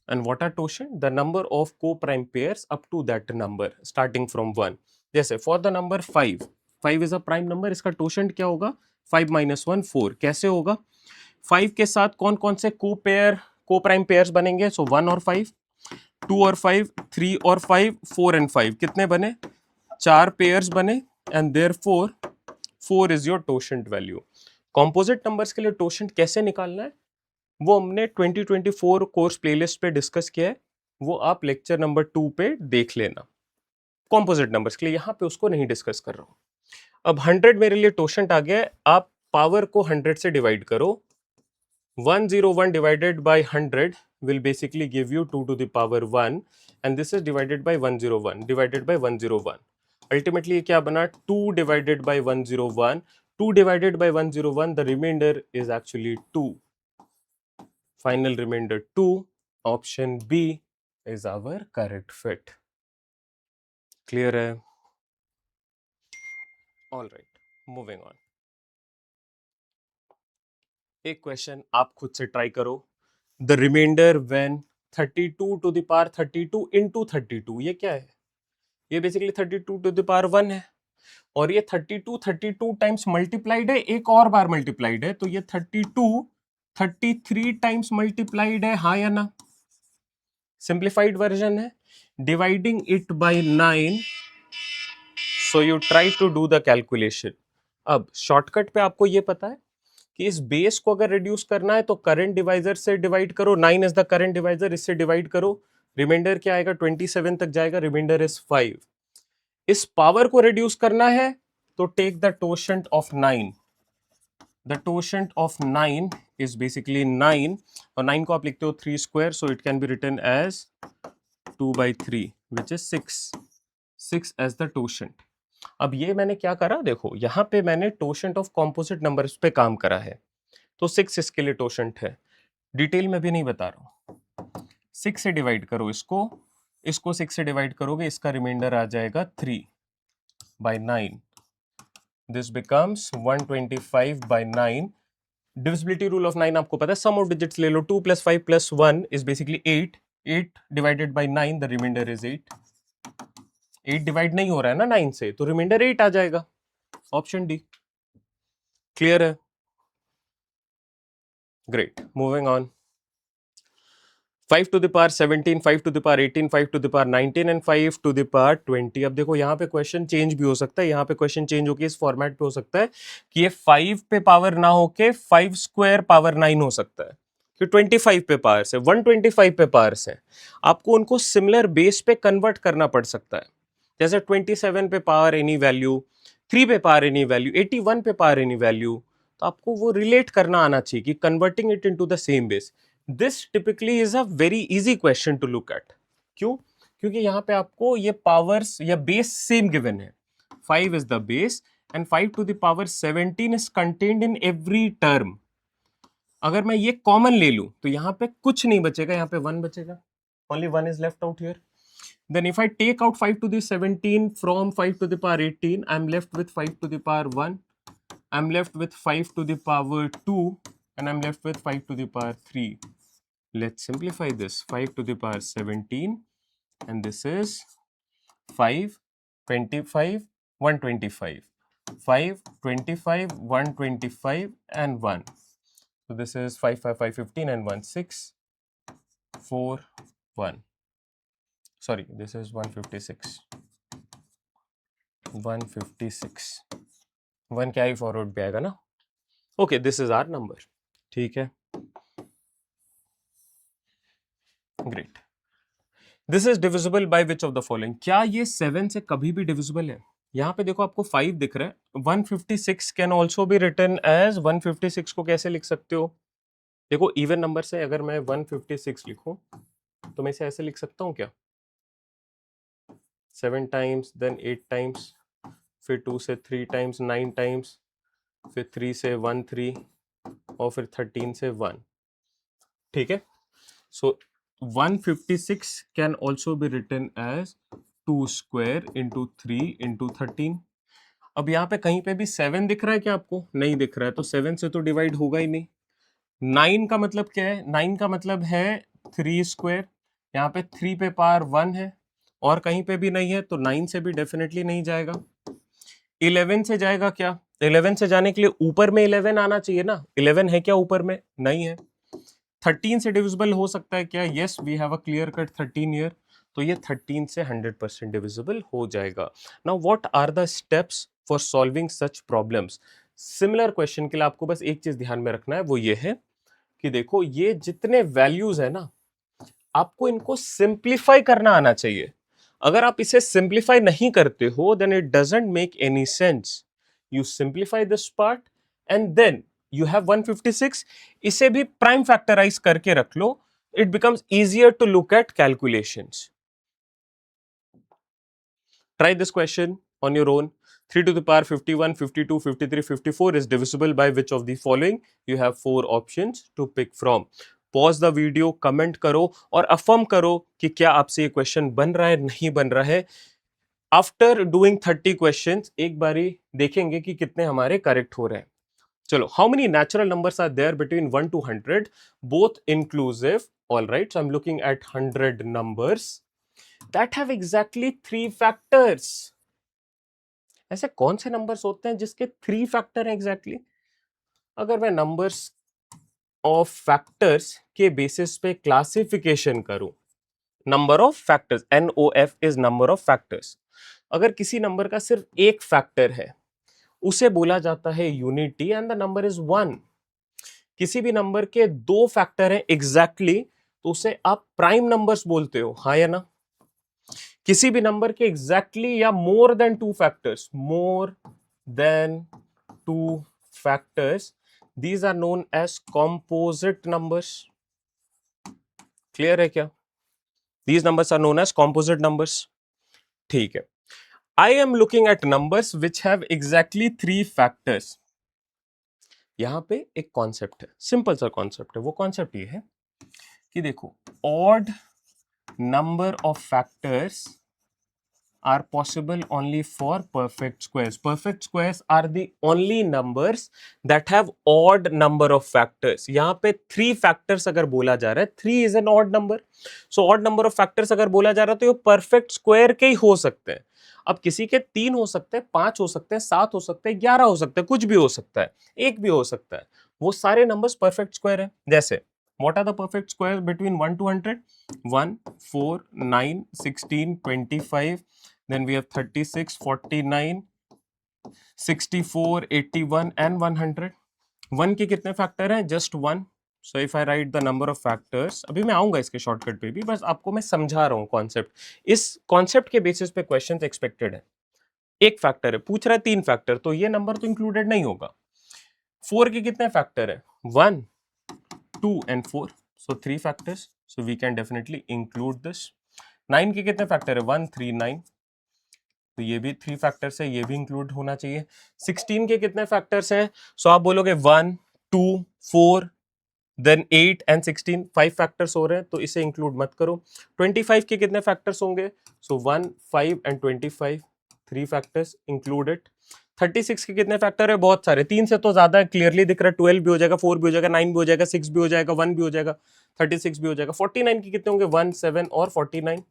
And what are totient? The number of co-prime pairs up to that number starting from 1. जैसे for the number 5, 5 is a prime number, इसका totient क्या होगा? 5 minus 1 4. कैसे होगा? 5 के साथ कौन कौन से को प्राइम पेयर्स बनेंगे? सो 1 और 5, 2 और 5, 3 और 5, 4 एंड 5. कितने बने? 4 पेयर्स बने. And therefore 4 is your totient value. Composite numbers के लिए टोशेंट कैसे निकालना है वो हमने 2024 कोर्स प्लेलिस्ट पे डिस्कस किया है, वो आप लेक्चर नंबर 2 पे देख लेना. कॉम्पोजिट नंबर्स के लिए यहाँ पे उसको नहीं डिस्कस कर रहा हूँ. अब 100 मेरे लिए टोशेंट आ गया. आप पावर को 100 से डिवाइड करो. 101 divided by 100 will basically give you 2 to the power 1, and this is divided by 101 divided by 101. Ultimately ये क्या बना? 2 divided by 101. 2 divided by 101, the remainder is actually 2. Final remainder 2. Option B is our correct fit. Clear है? All right, moving on. एक question आप खुद से try करो. The remainder when 32 to the power 32 into 32, ये क्या है? ये बेसिकली 32 टू द पावर 1 है, और ये 32 टाइम्स मल्टीप्लाइड है, एक और बार मल्टीप्लाइड है, तो ये 32 33 टाइम्स मल्टीप्लाइड है, हाँ या ना? सिंप्लीफाइड वर्जन है. Dividing it by 9, so you try to do the calculation. अब शॉर्टकट पे आपको ये पता है कि इस बेस को अगर रिड्यूस करना है तो करंट डिवाइजर से डिवाइड करो. 9 इज द करंट डिवाइजर, इससे डिवाइड करो. रिमाइंडर क्या आएगा, 27 तक जाएगा, रिमाइंडर इज 5। इस पावर को रिड्यूस करना है तो take the totient of 9। The totient of 9 is basically 9, और 9 को आप लिखते हो 3 square, so it can be written as 2/3 which is 6 as the totient. अब ये मैंने क्या करा, देखो यहां पे मैंने टोशेंट ऑफ कॉम्पोजिट नंबर्स पे काम करा है, तो 6 इसके लिए टोशेंट है। डिटेल में भी नहीं बता रहा हूं। 6 से डिवाइड करो इसको 6 से डिवाइड करोगे, इसका रिमाइंडर आ जाएगा 3/9। This becomes 125/9। Divisibility rule of 9 आपको पता है, सम ऑफ डिजिट्स ले लो, 2 + 5 + 1 is basically 8। 8 divided by 9, the reminder is 8। 8 divide नहीं हो रहा है ना 9 से, तो रिमाइंडर 8 आ जाएगा। Option D. क्लियर है? Great, moving on. 5 to the power 17, 5 to the power 18, 5 to the power 19 and 5 to the power 20। अब देखो यहाँ पे क्वेश्चन चेंज भी हो सकता है, यहाँ पे क्वेश्चन चेंज होके इस फॉर्मेट पे हो सकता है कि ये 5 पे पावर ना होके 5 स्क्वायर पावर 9 हो सकता है, कि 25 पे पावर से 125 पे पावर से आपको उनको सिमिलर बेस पे कन्वर्ट करना पड़ सकता है। जैसे 27 पे पावर एनी वैल्यू, 3 पे पावर एनी वैल्यू, 81 पे पावर एनी वैल्यू, तो आपको वो रिलेट करना आना चाहिए कि converting it into the same base. This typically is a very easy question to look at. क्यों? क्योंकि यहां पे आपको ये पावर्स या बेस सेम गिवन है। 5 is the base and 5 to the power 17 is contained in every term. अगर मैं ये कॉमन ले लूं तो यहां पे कुछ नहीं बचेगा, यहां पे 1 बचेगा, only 1 is left out here. Then if I take out 5 to the 17 from 5 to the power 18, I'm left with 5 to the power 1, I'm left with 5 to the power 2, and I'm left with 5 to the power 3. Let's simplify this. 5 to the power 17, and this is 5, 25, 125. 5, 25, 125, and 1. So this is 5, 5, 5, 15, and 1, 6, 4, 1. Sorry, this is 156. 156. 1 carry forward पे आएगा ना। Okay, this is our number. ठीक है, great. This is divisible by which of the following. क्या ये 7 से कभी भी डिविजिबल है? यहाँ पे देखो आपको 5 दिख रहा है। 156 can also be written as 156 को कैसे लिख सकते हो? देखो इवन नंबर से अगर मैं 156 लिखूं तो मैं इसे ऐसे लिख सकता हूँ क्या? 7 टाइम्स, देन 8 टाइम्स, फिर 2 से 3 टाइम्स, 9 टाइम्स, फिर 3 से 1 3, और फिर 13 से 1। ठीक है, so 156 can also be written as 2 square into 3 into 13। अब यहाँ पे कहीं पे भी 7 दिख रहा है क्या आपको? नहीं दिख रहा है, तो 7 से तो डिवाइड होगा ही नहीं। 9 का मतलब क्या है? 9 का मतलब है 3 स्क्वायर। यहाँ पे 3 पे पावर 1 है और कहीं पे भी नहीं है, तो 9 से भी डेफिनेटली नहीं जाएगा। 11 से जाएगा क्या? 11 से जाने के लिए ऊपर में 11 आना चाहिए ना। 11 है क्या ऊपर में? नहीं है। 13 से डिविजिबल हो सकता है क्या? Yes, we have a clear cut 13 here, तो ये 13 से 100% डिविजिबल हो जाएगा। Now what are the steps for solving such problems? Similar question के लिए आपको बस एक चीज ध्यान में रखना है, वो ये है कि देखो ये जितने वैल्यूज है ना, आपको इनको सिंप्लीफाई करना आना चाहिए। अगर आप इसे सिंप्लीफाई नहीं करते हो, then it doesn't make any sense. You simplify this part and then you have 156। इसे भी प्राइम फैक्टराइज करके रख लो, it becomes easier to look at calculations. Try this question on your own. 3 to the power 51, 52, 53, 54 is divisible by which of the following? You have 4 options to pick from. Pause the video, comment करो और affirm करो कि क्या आपसे ये question बन रहा है, नहीं बन रहा है। आफ्टर डूइंग 30 क्वेश्चंस एक बारी देखेंगे कि कितने हमारे करेक्ट हो रहे हैं। चलो, how many natural numbers are there between 1 to 100 both inclusive? All right, so I am looking at 100 numbers that have exactly 3 factors. ऐसे कौन से नंबर्स होते हैं जिसके 3 फैक्टर हैं एग्जैक्टली? अगर मैं नंबर्स ऑफ फैक्टर्स के बेसिस पे क्लासिफिकेशन करूं, number of factors, NOF is number of factors. अगर किसी नंबर का सिर्फ एक फैक्टर है उसे बोला जाता है unity and the number is 1। किसी भी नंबर के 2 फैक्टर हैं एग्जैक्टली, तो उसे आप प्राइम नंबर्स बोलते हो, हाँ या ना? किसी भी नंबर के एग्जैक्टली या more than two factors, more than two factors, these are known as composite numbers. Clear है क्या? These numbers are known as composite numbers. ठीक है. I am looking at numbers which have exactly 3 factors. यहां पे एक concept है, simple सा concept है. वो कॉन्सेप्ट ये है कि देखो, odd number of factors are possible only for perfect squares. Perfect squares are the only numbers that have odd number of factors. यहाँ पे 3 factors अगर बोला जा रहा है, 3 is an odd number. So odd number of factors अगर बोला जा रहा है तो ये perfect square के ही हो सकते हैं. अब किसी के 3 हो सकते हैं, 5 हो सकते हैं, 7 हो सकते हैं, 11 हो सकते हैं, कुछ भी हो सकता है, एक भी हो सकता है. वो सारे नंबर्स परफेक्ट स्क्वायर है. जैसे what are the perfect squares between 1 to 100? 1, 4, 9, 16, 25. Then we have 36, 49, 64, 81 and 100. 1 के कितने फैक्टर हैं? Just 1. So if I right the number of factors, अभी मैं आऊंगा इसके शॉर्टकट पे भी, बस आपको मैं समझा रहा हूं कॉन्सेप्ट. इस कॉन्सेप्ट के बेसिस पे क्वेश्चंस एक्सपेक्टेड है. एक फैक्टर है, पूछ रहा है 3 फैक्टर, तो ये नंबर तो इंक्लूडेड नहीं होगा. 4 के कितने फैक्टर है? 1, 2 and 4. So 3 factors. So we can definitely include this. 9 के कितने फैक्टर है? 1, 3, 9. तो ये भी 3 फैक्टर्स है, ये भी इंक्लूड होना चाहिए. 16 के कितने फैक्टर्स हैं? सो आप बोलोगे 1, 2, 4, देन 8 एंड 16, 5 फैक्टर्स हो रहे हैं, तो इसे इंक्लूड मत करो. 25 के कितने फैक्टर्स होंगे? सो 1, 5 एंड 25, 3 फैक्टर्स इंक्लूडेड. 36 के कितने फैक्टर है? बहुत सारे, 3 से तो ज्यादा है, क्लियरली दिख रहा है. 12 भी हो जाएगा, 4 भी हो जाएगा, 9 भी हो जाएगा, 6 भी हो जाएगा, 1 भी हो जाएगा, 36 भी हो जाएगा. 49 के कितने होंगे? 1, 7 और 49.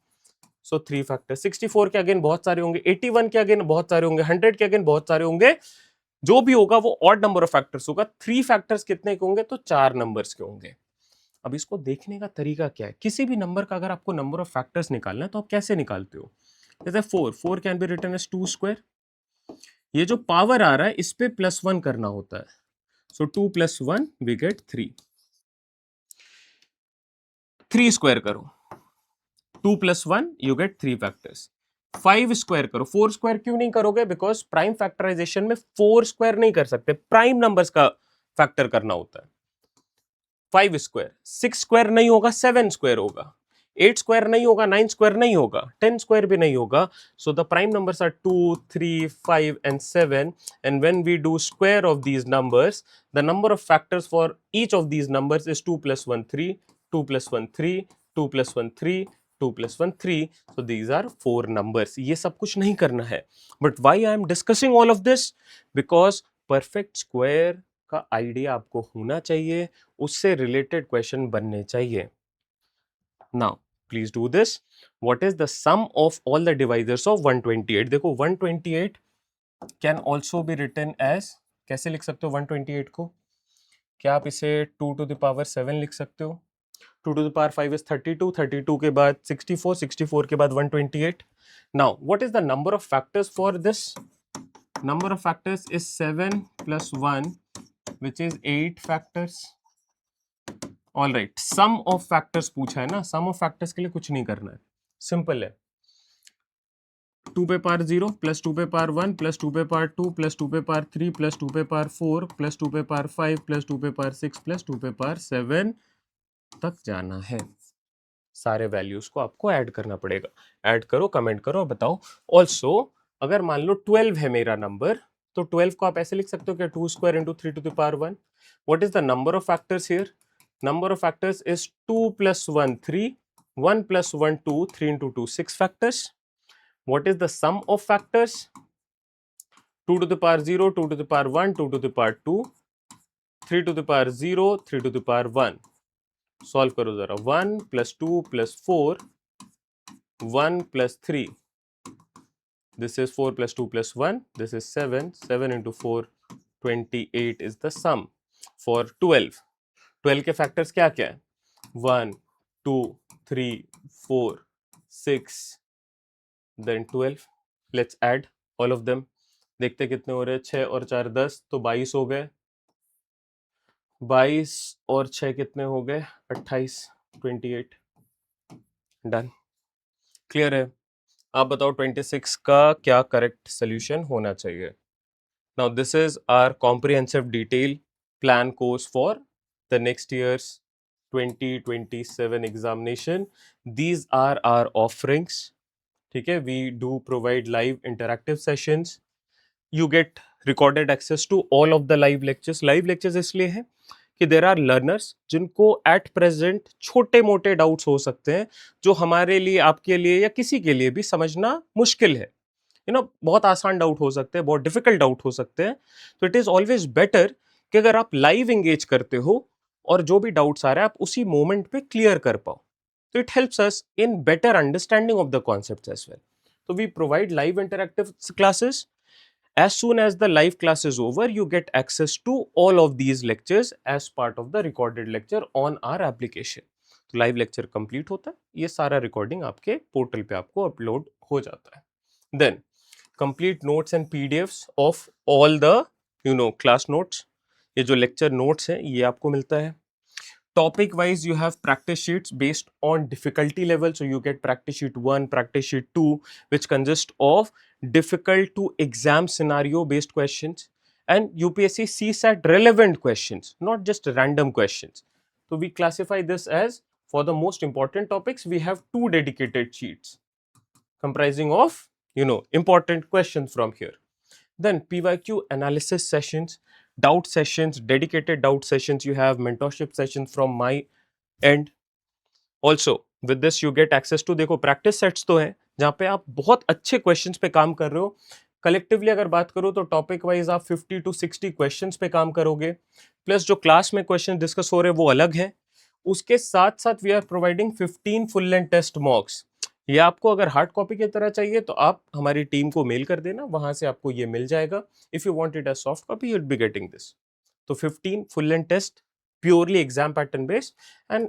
सो 3 फैक्टर. 64 के अगेन बहुत सारे होंगे, 81 के अगेन बहुत सारे होंगे, 100 के अगेन बहुत सारे होंगे. जो भी होगा वो ऑड नंबर ऑफ फैक्टर्स होगा. 3 फैक्टर्स कितने के होंगे? तो 4 नंबर्स के होंगे. अब इसको देखने का तरीका क्या है? किसी भी नंबर का अगर आपको नंबर ऑफ फैक्टर्स निकालना है तो आप कैसे निकालते हो? जैसे 4 can be written as 2 square. ये जो पावर आ रहा है इस पे +1 करना होता है. सो 2 + 1 वी गेट 3. 3 स्क्वायर करो, 2 + 1 यू गेट 3 फैक्टर्स. 5 स्क्वायर करो. 4 स्क्वायर क्यों नहीं करोगे? बिकॉज प्राइम फैक्टराइजेशन में 4 स्क्वायर नहीं कर सकते, प्राइम नंबर्स का फैक्टर करना होता है. 5 स्क्वायर. 6 स्क्वायर नहीं होगा, 7 स्क्वायर होगा. 8 स्क्वायर नहीं होगा, 9 स्क्वायर नहीं होगा, 10 स्क्वायर भी नहीं होगा. So the prime numbers are 2, 3, 5 and 7. And when we do square of these numbers, the number of factors for each of these numbers is 2 + 1 3, 2 + 1 3, 2 + 1 3, 2 + 1 3. So these are 4 numbers. ये सब कुछ नहीं करना है. But why I am discussing all of this? Because perfect square का idea आपको होना चाहिए, उससे रिलेटेड क्वेश्चन बनने चाहिए. Now please do this. What is the sum of all the divisors of 128? देखो 128 can also be written as, कैसे लिख सकते हो 128 को? क्या आप इसे 2 to the power 7 लिख सकते हो? 2 to the power 5 is 32, 32 के बाद 64, 64 के बाद 128. Now what is the number of factors for this? Number of factors is 7 + 1, which is 8 factors. All right. Sum of factors पूछा है ना, सम ऑफ फैक्टर्स के लिए कुछ नहीं करना है, सिंपल है. 2 पे पावर 0 + 2 पे पावर 1 + 2 पे पावर 2 + 2 पे पावर 3 + 2 पे पावर 4 + 2 पे पावर 5 + 2 पे पावर 6 + 2 पे पावर 7 तक जाना है. सारे वैल्यूज को आपको ऐड करना पड़ेगा. ऐड करो, कमेंट करो, बताओ. ऑल्सो अगर मान लो 12 है मेरा नंबर, तो 12 को आप ऐसे लिख सकते हो कि 2 square × 3 to the power 1. What is the number of factors here? Number of factors is 2 + 1 3, 1 + 1 2, 3 × 2 6 factors. What is the sum of factors? 2 to the power 0, 2 to the power 1, 2 to the power 2, 3 to the power 0, 3 to the power 1. Solve करो जरा. 1 + 2 + 4, 1 + 3. This is 4 + 2 + 1. This is 7. 7 × 4, 28 is the sum for 12. 12 के factors क्या क्या है? 1, 2, 3, 4, 6, then 12. Let's add all of them. देखते कितने हो रहे हैं. 6 और 4 10, तो 22 हो गए. 22 और 6 कितने हो गए? 28. 28 डन। क्लियर है? आप बताओ 26 का क्या करेक्ट सोल्यूशन होना चाहिए? Now this is our comprehensive detail plan course for the next year's 2027 examination. These are our offerings. ठीक है, we do provide live interactive sessions. You get recorded access to all of the live lectures. Live lectures इसलिए है कि there are learners जिनको at present छोटे मोटे doubts हो सकते हैं जो हमारे लिए, आपके लिए या किसी के लिए भी समझना मुश्किल है। बहुत आसान डाउट हो सकते हैं, बहुत डिफिकल्ट डाउट हो सकते हैं। तो इट इज ऑलवेज बेटर कि अगर आप लाइव एंगेज करते हो और जो भी डाउट्स आ रहे हैं आप उसी मोमेंट पे क्लियर कर पाओ, तो it helps us in better understanding of the concepts as well. तो we provide live interactive classes. As soon as the live class is over, you get access to all of these lectures as part of the recorded lecture on our application. तो live lecture complete होता है, ये सारा recording आपके portal पे आपको upload हो जाता है. Then complete notes and PDFs of all the class notes. ये जो lecture notes है ये आपको मिलता है. Topic wise you have practice sheets based on difficulty level, so you get practice sheet 1, practice sheet 2, which consist of difficult to exam scenario based questions and UPSC CSAT relevant questions, not just random questions. So we classify this as, for the most important topics we have 2 dedicated sheets comprising of important questions from here. Then PYQ analysis sessions, doubt sessions, dedicated doubt sessions. You have mentorship sessions from my end. Also with this you get access to, देखो practice sets तो हैं जहाँ पे आप बहुत अच्छे questions पे काम कर रहे हो. कलेक्टिवली अगर बात करो तो टॉपिक वाइज आप 50 to 60 क्वेश्चंस पे काम करोगे, प्लस जो क्लास में क्वेश्चन डिस्कस हो रहे हैं वो अलग है. उसके साथ साथ we are providing 15 full length test mocks. ये आपको अगर हार्ड कॉपी की तरह चाहिए तो आप हमारी टीम को मेल कर देना, वहां से आपको ये मिल जाएगा. If you want it as soft copy you will be getting this. तो 15 full length test purely exam pattern based, and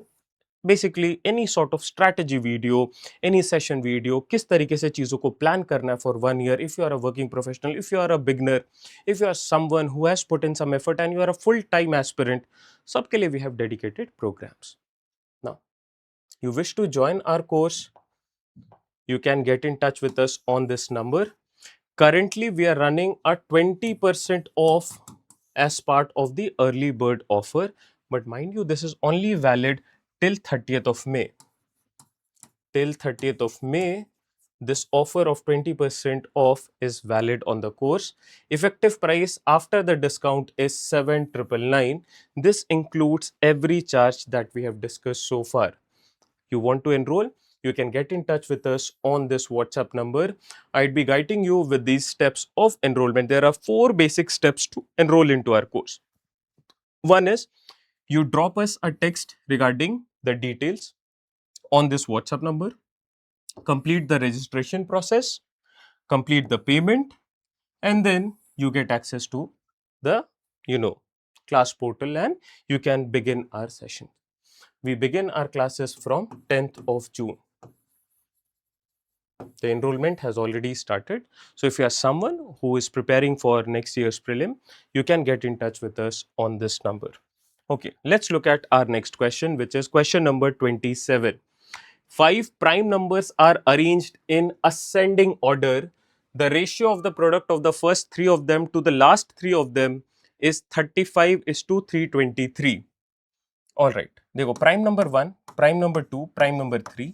basically any sort of strategy video, any session video, किस तरीके से चीज़ों को प्लान करना है for 1 year, if you are a working professional, if you are a beginner, if you are someone who has put in some effort and you are a full time aspirant, सबके लिए we have dedicated programs. Now you wish to join our course, you can get in touch with us on this number. Currently we are running a 20% off as part of the early bird offer, but mind you this is only valid till 30th of May. Till 30th of May this offer of 20% off is valid on the course. Effective price after the discount is 7,999. This includes every charge that we have discussed so far. You want to enroll, you can get in touch with us on this WhatsApp number. I'd be guiding you with these steps of enrollment. There are 4 basic steps to enroll into our course. One is you drop us a text regarding the details on this WhatsApp number, complete the registration process, complete the payment, and then you get access to the class portal and you can begin our session. We begin our classes from 10th of June. The enrollment has already started. So if you are someone who is preparing for next year's prelim, you can get in touch with us on this number. Okay, let's look at our next question, which is question number 27. 5 prime numbers are arranged in ascending order. The ratio of the product of the first 3 of them to the last 3 of them is 35:323. All right. देखो, prime number 1, prime number 2, prime number 3,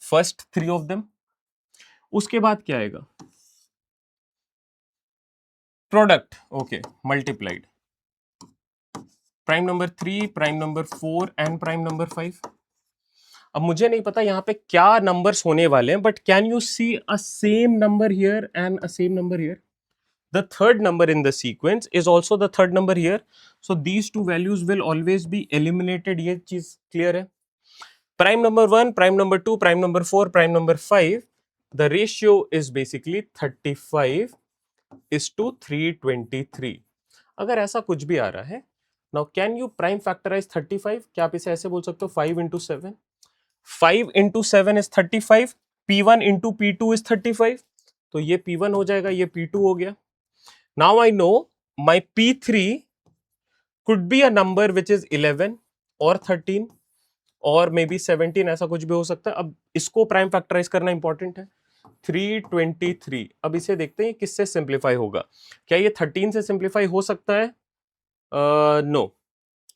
first 3 of them. उसके बाद क्या आएगा? Product. Okay, multiplied. Prime number 3, prime number 4 and prime number 5. अब मुझे नहीं पता यहाँ पे क्या नंबर्स होने वाले हैं, but can you see a same number here and a same number here? The third number in the sequence is also the third number here. So these two values will always be eliminated. ये चीज clear है? Prime number 1, prime number 2, prime number 4, prime number 5. The ratio is basically 35:323. अगर ऐसा कुछ भी आ रहा है, now can you prime factorize 35? क्या आप इसे ऐसे बोल सकते हो 5 into 7? 5 into 7 is 35. P1 into P2 is 35. तो ये P1 हो जाएगा, ये P2 हो गया. Now I know my P3 could be a number which is 11 or 13 और मे बी 17, ऐसा कुछ भी हो सकता है। अब इसको प्राइम फैक्टराइज करना इंपॉर्टेंट है। 323, अब इसे देखते हैं किससे सिंप्लीफाई होगा। क्या ये 13 से सिंप्लीफाई हो सकता है? नो।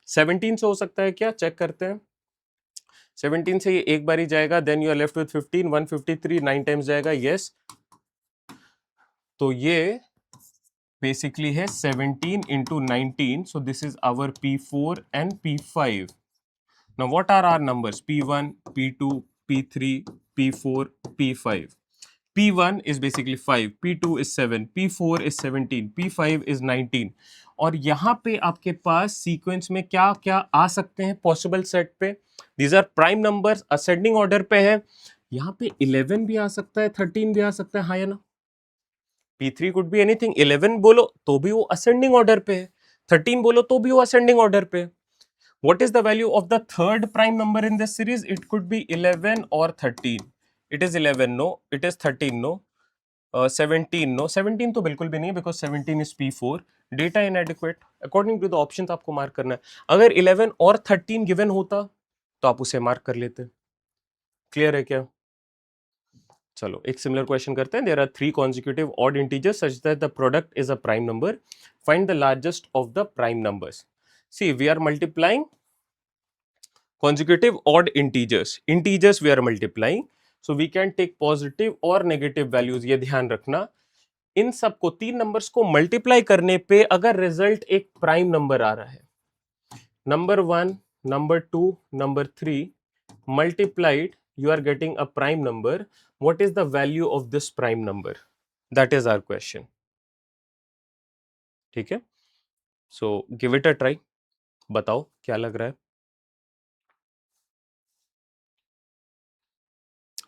17 से हो सकता है क्या? चेक करते हैं। 17 से ये एक बार ही जाएगा, then you are left with 15, 153 9 times जाएगा, यस। तो ये बेसिकली है 17 into 19, so this is our P4 and P5. Now what are our numbers? P1, P2, P3, P4, P5. P1 is basically 5, P2 is 7, P4 is 17, P5 is 19. और यहाँ पे आपके पास sequence में क्या क्या आ सकते हैं पॉसिबल सेट पे? These are prime numbers, ascending order पे है। यहाँ पे 11 भी आ सकता है, 13 भी आ सकता है, हाँ या ना? P3 could be anything. 11 बोलो तो भी वो असेंडिंग ऑर्डर पे है, 13 बोलो तो भी वो असेंडिंग ऑर्डर पे है। What is the value of the third prime number in this series? It could be 11 or 13. It is 11, no. It is 13, no. 17, no. 17 तो बिल्कुल भी नहीं है because 17 is P4. Data inadequate. According to the options आपको mark करना है। अगर 11 और 13 given होता तो आप उसे मार्क कर लेते। क्लियर है क्या? चलो एक सिमिलर क्वेश्चन करते हैं। There are 3 consecutive odd integers such that the product is a prime number. Find the largest of the prime numbers. See, we are multiplying consecutive odd integers. Integers we are multiplying, so we can take positive or negative values. ये ध्यान रखना, इन सबको 3 numbers को multiply करने पे अगर result एक prime number आ रहा है, number 1, number 2, number 3 multiplied, you are getting a prime number. What is the value of this prime number? That is our question. ठीक है, so give it a try. बताओ क्या लग रहा है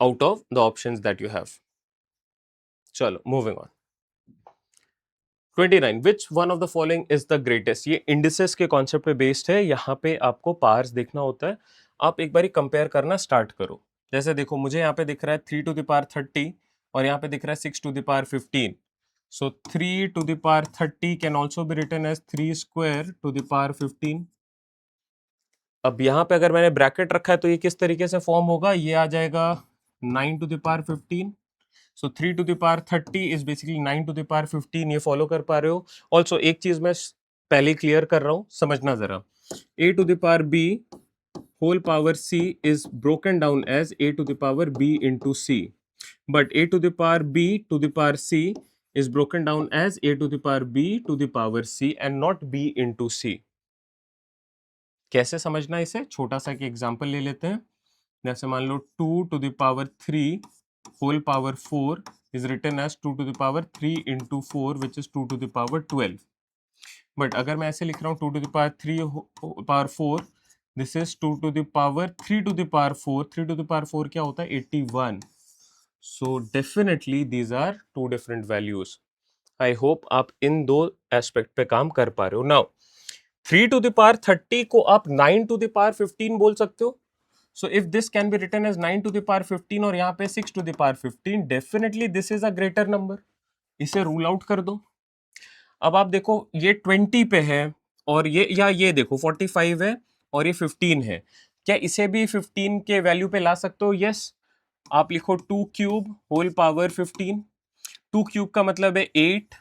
out of the options that you have. चलो moving on. 29. Which one of the following is the greatest? ये indices के कॉन्सेप्ट पे बेस्ड है। यहाँ पे आपको पावर्स देखना होता है। आप एक बारी कंपेयर करना स्टार्ट करो। जैसे देखो, मुझे यहाँ पे दिख रहा है 3 to the power 30 और यहाँ पे दिख रहा है 6 to the power 15. So 3 to the power 30 can also be written as 3 square to the power 15. अब यहाँ पे अगर मैंने ब्रैकेट रखा है तो ये किस तरीके से फॉर्म होगा? ये आ जाएगा 9 to the power 15. So 3 to the power 30 is basically 9 to the power 15. ये फॉलो कर पा रहे हो? ऑल्सो एक चीज मैं पहले क्लियर कर रहा हूँ, समझना जरा। a to the power b whole power c is broken down as a to the power b into c, but a to the power b to the power c is broken down as a to the power b to the power c and not b into c. कैसे समझना इसे? छोटा सा एक example ले लेते हैं। जैसे मान लो 2 to the power 3 whole power 4 is written as 2 to the power 3 into 4 which is 2 to the power 12. But अगर मैं ऐसे लिख रहा हूँ 2 to the power 3 power 4, this is 2 to the power 3 to the power 4. 3 to the power 4 क्या होता है? 81. So definitely these are two different values. I hope आप इन दो एस्पेक्ट पे काम कर पा रहे हो। नाउ 3 to the power 30 को आप 9 to the power 15 बोल सकते हो। So if this can be written as 9 to the power 15 और यहाँ पे 6 to the power 15, definitely this is a greater number. इसे रूल आउट कर दो। अब आप देखो ये 20 पे है और ये देखो 45 है और ये 15 है। क्या इसे भी 15 के वैल्यू पे ला सकते हो? यस। आप लिखो 2 क्यूब होल पावर 15। 2 क्यूब का मतलब है 8,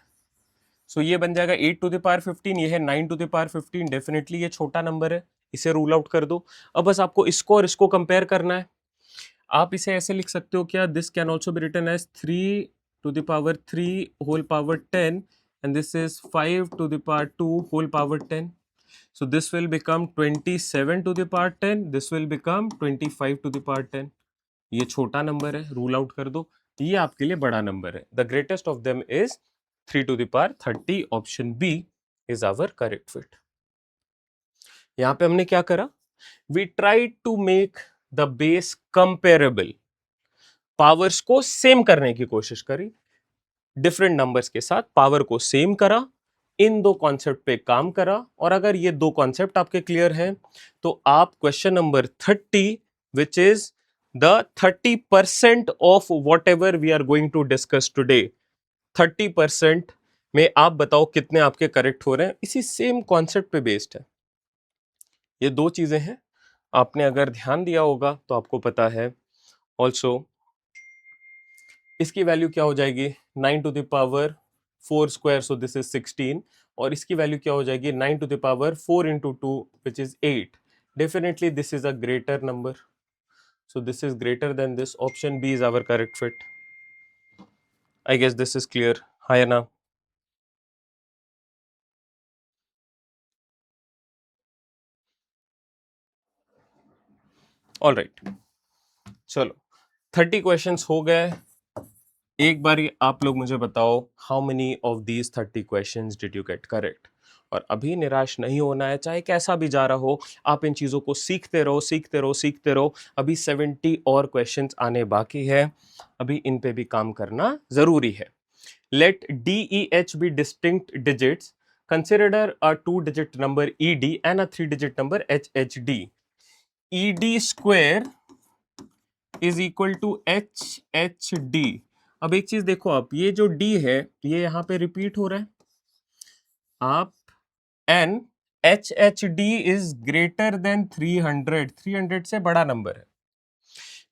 सो ये बन जाएगा 8 to the power 15। ये है 9 to the power 15। डेफिनेटली ये छोटा नंबर है, इसे रूल आउट कर दो। अब बस आपको इसको और इसको कंपेयर करना है। आप इसे ऐसे लिख सकते हो क्या? This can also be written as 3 to the power 3 whole power 10 and this is 5 to the power 2 whole power 10. So this will become 27 to the power 10. This will become 25 to the power 10. ये छोटा number है, rule out कर दो। ये आपके लिए बड़ा number है। The greatest of them is 3 to the power 30. Option B is our correct fit. यहां पे हमने क्या करा? We try to make the base comparable. Powers को सेम करने की कोशिश करी, डिफरेंट नंबर्स के साथ पावर को सेम करा, इन दो कॉन्सेप्ट पे काम करा। और अगर ये दो कॉन्सेप्ट आपके क्लियर हैं तो आप question number 30 which is the 30% of whatever we are going to discuss today, 30% में आप बताओ कितने आपके करेक्ट हो रहे हैं। इसी सेम कॉन्सेप्ट पे बेस्ड है। ये दो चीजें हैं, आपने अगर ध्यान दिया होगा तो आपको पता है ऑल्सो इसकी वैल्यू क्या हो जाएगी 9 to the power 4 square, so this is 16, और इसकी वैल्यू क्या हो जाएगी 9 to the power 4 into 2 which is 8. Definitely this is a greater number, so this is greater than this. Option B is our correct fit. I guess this is clear. Hi Anna. All right. चलो 30 questions हो गए. एक बार आप लोग मुझे बताओ how many of these 30 questions did you get correct. और अभी निराश नहीं होना है, चाहे कैसा भी जा रहा हो. आप इन चीजों को सीखते रहो, सीखते रहो, सीखते रहो. अभी 70 और क्वेश्चंस आने बाकी है. अभी इन पे भी काम करना जरूरी है. Let DEH be distinct digits. Consider a 2-digit number ED and a 3-digit number HHD. ED square is equal to HHD. अब एक चीज देखो, आप ये जो D है ये यहां पे रिपीट हो रहा है. आप N HHD is greater than 300. 300 से बड़ा नंबर है.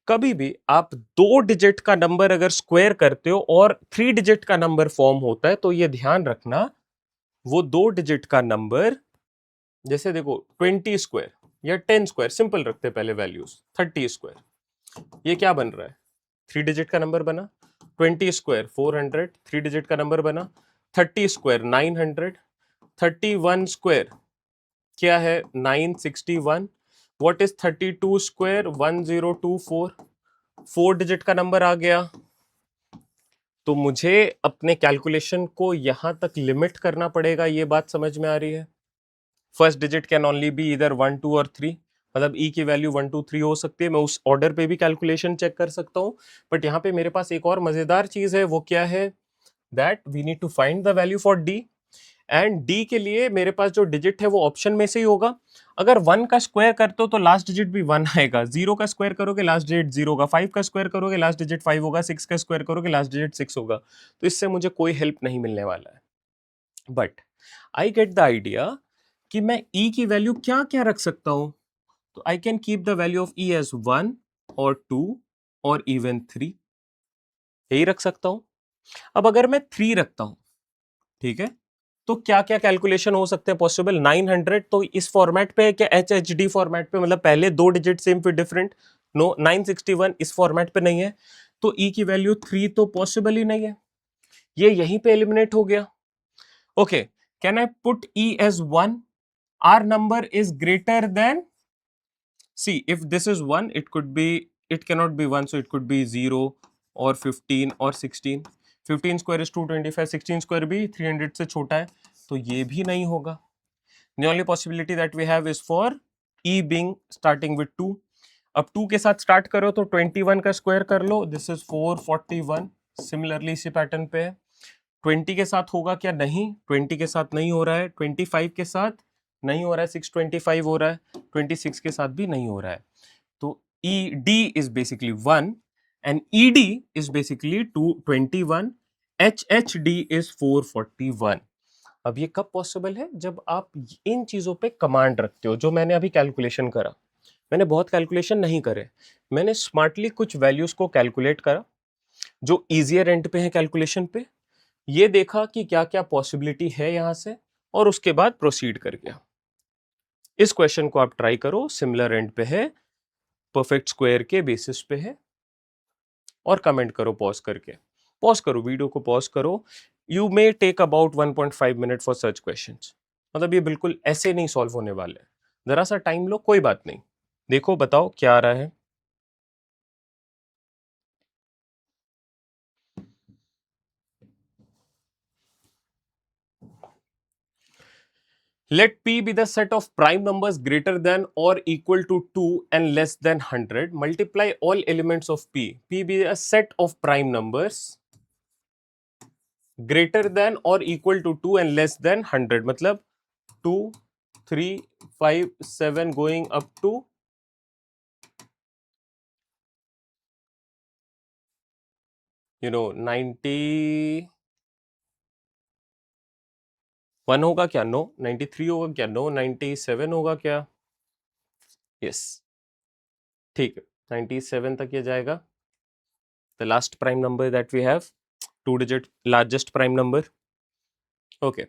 कभी भी आप 2 डिजिट का नंबर अगर स्क्वायर करते हो और 3 डिजिट का नंबर फॉर्म होता है तो ये ध्यान रखना, वो 2 डिजिट का नंबर, जैसे देखो 20 स्क्वायर या 10 स्क्वायर, सिंपल रखते हैं पहले वैल्यूज. 30 स्क्वायर ये क्या बन रहा है 3 डिजिट का नंबर बना. 20 स्क्वायर 400 3 डिजिट का नंबर बना. 30 स्क्वायर 900. 31 स्क्वायर क्या है 961. What is 32 square 1024. 4 डिजिट का नंबर आ गया. तो मुझे अपने कैलकुलेशन को यहां तक लिमिट करना पड़ेगा. ये बात समझ में आ रही है. First digit can only be इधर 1 2 और 3, मतलब ई की वैल्यू 1 2 3 हो सकती है. मैं उस ऑर्डर पे भी कैलकुलेशन चेक कर सकता हूं. बट यहाँ पे मेरे पास एक और मजेदार चीज है. वो क्या है that we need to find the value for D. And D के लिए मेरे पास जो डिजिट है वो ऑप्शन में से ही होगा. अगर 1 का स्क्वायर करते हो तो लास्ट डिजिट भी 1 आएगा. 0 का स्क्वायर करोगे लास्ट डिजिट 0 होगा. 5 का स्क्वायर करोगे लास्ट डिजिट 5 होगा. 6 का स्क्वायर करोगे लास्ट डिजिट 6 होगा. तो इससे मुझे कोई हेल्प नहीं मिलने वाला है. But I get the idea कि मैं ई की वैल्यू क्या क्या रख सकता हूं. तो I can keep the value of E as 1 और 2 और इवन 3. यही रख सकता हूं. अब अगर मैं 3 रखता हूं, ठीक है, तो क्या क्या कैलकुलेशन हो सकते हैं पॉसिबल. 900 तो इस फॉर्मेट पे है क्या एच एच डी फॉर्मेट पे, मतलब पहले 2 डिजिट सेम फिर डिफरेंट. नो. 961 इस फॉर्मेट पे नहीं है. तो ई की वैल्यू 3 तो पॉसिबल ही नहीं है. ये यहीं पे एलिमिनेट हो गया. Okay, can I put E as 1. Our number is greater than, see if this is 1 it could be, it cannot be 1, so it could be 0 or 15 or 16. 15 square is 225. 16 square भी 300 से छोटा है, तो ये भी नहीं होगा. The only possibility that we have is for e being starting with 2. अब 2 के साथ स्टार्ट करो तो 21 का स्क्वायर कर लो. This is 441. सिमिलरली इसी पैटर्न पे है. 20 के साथ होगा क्या, नहीं. 20 के साथ नहीं हो रहा है. 25 के साथ नहीं हो रहा है. 625 हो रहा है. 26 के साथ भी नहीं हो रहा है. तो E D is basically 1 and E D is basically 221. H H D is 441. अब ये कब पॉसिबल है, जब आप इन चीजों पे कमांड रखते हो. जो मैंने अभी कैलकुलेशन करा, मैंने बहुत कैलकुलेशन नहीं करे. मैंने स्मार्टली कुछ वैल्यूज को कैलकुलेट करा जो इजियर एंड पे है कैलकुलेशन पे. ये देखा कि क्या क्या पॉसिबिलिटी है यहां से, और उसके बाद प्रोसीड कर गया. इस क्वेश्चन को आप ट्राई करो. सिमिलर एंड पे है, परफेक्ट स्क्वायर के बेसिस पे है. और कमेंट करो पॉज करके. पॉज करो, वीडियो को पॉज करो. You may take about 1.5 minute for सर्च क्वेश्चंस. मतलब ये बिल्कुल ऐसे नहीं सॉल्व होने वाले. जरा सा टाइम लो, कोई बात नहीं. देखो बताओ क्या आ रहा है. Let P be the set of prime numbers greater than or equal to 2 and less than 100. Multiply all elements of P. P be a set of prime numbers greater than or equal to 2 and less than 100. मतलब 2, 3, 5, 7 going up to 91 होगा क्या, no. 93 होगा क्या, no. 97 होगा क्या, yes. ठीक है, 97 तक ये जाएगा। The last prime number that we have, 2 digit largest prime number. Okay,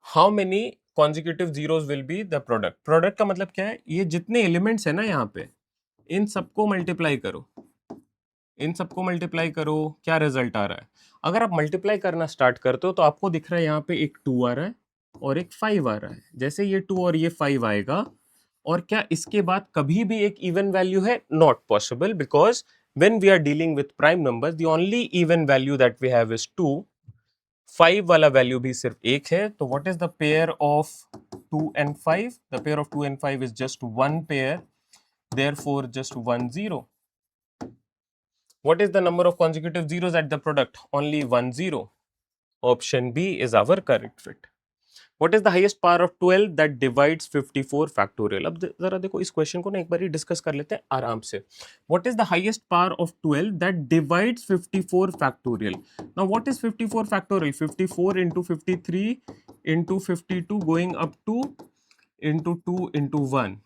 how many consecutive zeros will be the product? Product का मतलब क्या है? ये जितने एलिमेंट्स है ना यहाँ पे, इन सबको मल्टीप्लाई करो, इन सबको मल्टीप्लाई करो, क्या रिजल्ट आ रहा है? अगर आप मल्टीप्लाई करना स्टार्ट करते हो तो आपको दिख रहा है यहाँ पे एक 2 आ रहा है और एक 5 आ रहा है। जैसे ये 2 और ये 5 आएगा, और क्या इसके बाद कभी भी एक इवन वैल्यू है? Not possible, because when we are dealing with prime numbers the only even value that we have is 2। 5 वाला वैल्यू भी सिर्फ एक है, तो what is the pair of 2 and 5? The pair of 2 and 5 is just one pair, therefore just 1 0. What is the number of consecutive zeros at the product? Only 1 0. Option B is our correct fit. What is the highest power of 12 that divides 54 factorial? अब जरा देखो इस question को ना एक बार ही discuss कर लेते हैं आराम से. What is the highest power of 12 that divides 54 factorial? Now what is 54 factorial? 54 into 53 into 52 going up to into 2 into 1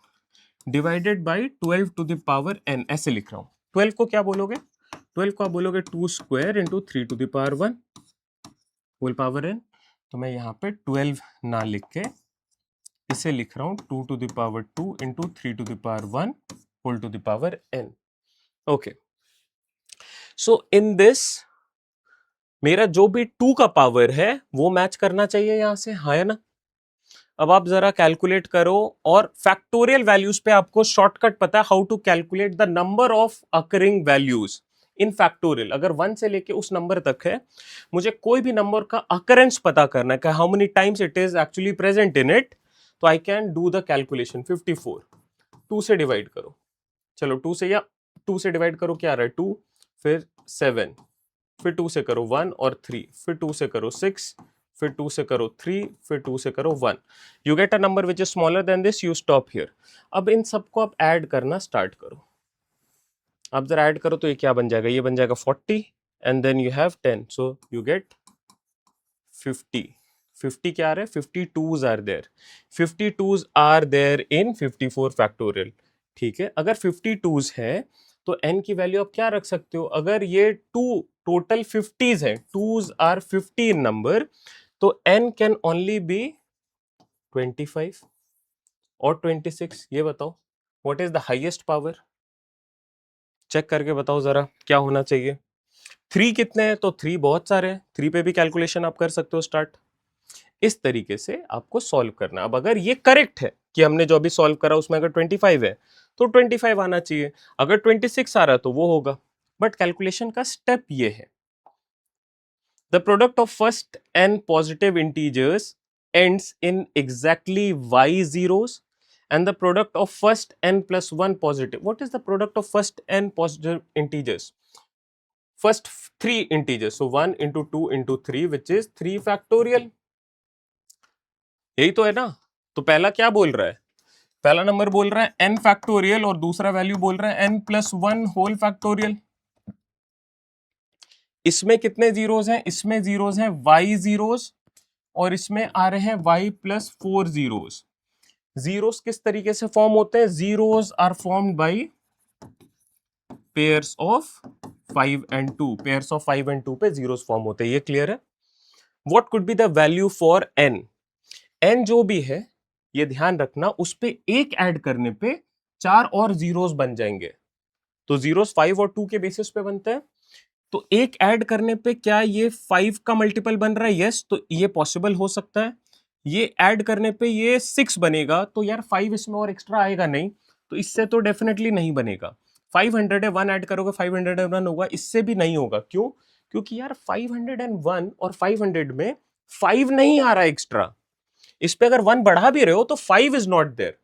divided by 12 to the power n. ऐसे लिख रहा हूं. 12 को क्या बोलोगे? 12 को आप बोलोगे 2 square into 3 to the power 1 whole power n. तो मैं यहाँ पे 12 ना लिख के इसे लिख रहा हूँ 2 to the power 2 into 3 to the power 1 whole to the power n. Okay, so in this मेरा जो भी 2 का पावर है वो मैच करना चाहिए यहाँ से, हाँ है ना? अब आप जरा कैलकुलेट करो, और फैक्टोरियल वैल्यूज पे आपको शॉर्टकट पता है, how to calculate the number of occurring values in factorial. अगर 1 से लेके उस नंबर तक है, मुझे कोई भी नंबर का अकरेंस पता करना है कि how many times it is actually present in it, तो I can do the calculation. 54 2 से डिवाइड करो, चलो 2 से, या 2 से डिवाइड करो, क्या आ रहा है 2, फिर 7, फिर 2 से करो 1 और 3, फिर 2 से करो 6, फिर 2 से करो 3, फिर 2 से करो 1. You get a number which is smaller than this, you stop here. अब इन सबको आप ऐड करना स्टार्ट करो. आप जरा ऐड करो तो ये क्या बन जाएगा? ये बन जाएगा 40 and then you have 10, so you get 50. 50 क्या आ रहा है? 52s are there. 52s are there in 54 factorial. ठीक है, अगर 52s है तो n की वैल्यू आप क्या रख सकते हो? अगर ये 2 टोटल 50s है, 2s आर 50 इन नंबर, तो n कैन ओनली बी 25 और 26. ये बताओ what is the highest power? Check करके बताओ जरा क्या होना चाहिए. 3 कितने हैं? तो 3 बहुत सारे हैं, 3 पे भी कैलकुलेशन आप कर सकते हो स्टार्ट. इस तरीके से आपको सॉल्व करना. अब अगर ये करेक्ट है कि हमने जो अभी सॉल्व करा उसमें अगर 25 है तो 25 आना चाहिए, अगर 26 आ रहा तो वो होगा. बट कैलकुलेशन का स्टेप ये है, the product of first n positive integers ends in exactly y zeros, and the product of first n plus 1 positive. What is the product of first n positive integers? First 3 integers, so 1 into 2 into 3, which is 3 factorial. यही तो है ना? तो पहला क्या बोल रहा है? पहला नंबर बोल रहा है n फैक्टोरियल और दूसरा वैल्यू बोल रहा है n प्लस 1 होल फैक्टोरियल. इसमें कितने जीरोस हैं? इसमें जीरोस हैं y जीरोस, और इसमें आ रहे हैं y प्लस 4 जीरोस. जीरोस किस तरीके से फॉर्म होते हैं? Zeros are formed by pairs of 5 and 2. Pairs of 5 and 2 पे जीरोस फॉर्म होते हैं. ये क्लियर है? What could be the value for n? n जो भी है ये ध्यान रखना, उस पे एक ऐड करने पे 4 और जीरोस बन जाएंगे. तो जीरोस 5 और 2 के बेसिस पे बनते हैं, तो एक ऐड करने पे क्या ये 5 का मल्टीपल बन रहा है? यस, तो ये पॉसिबल हो सकता है. ये ऐड करने पे ये 6 बनेगा, तो यार 5 इसमें और एक्स्ट्रा आएगा नहीं, तो इससे तो डेफिनेटली नहीं बनेगा. 500 है, 1 ऐड करोगे 501 होगा, इससे भी नहीं होगा. क्यों? क्योंकि यार 501 और 500 में 5 नहीं आ रहा एक्स्ट्रा. इस पे अगर 1 बढ़ा भी रहे हो तो 5 इज नॉट देयर.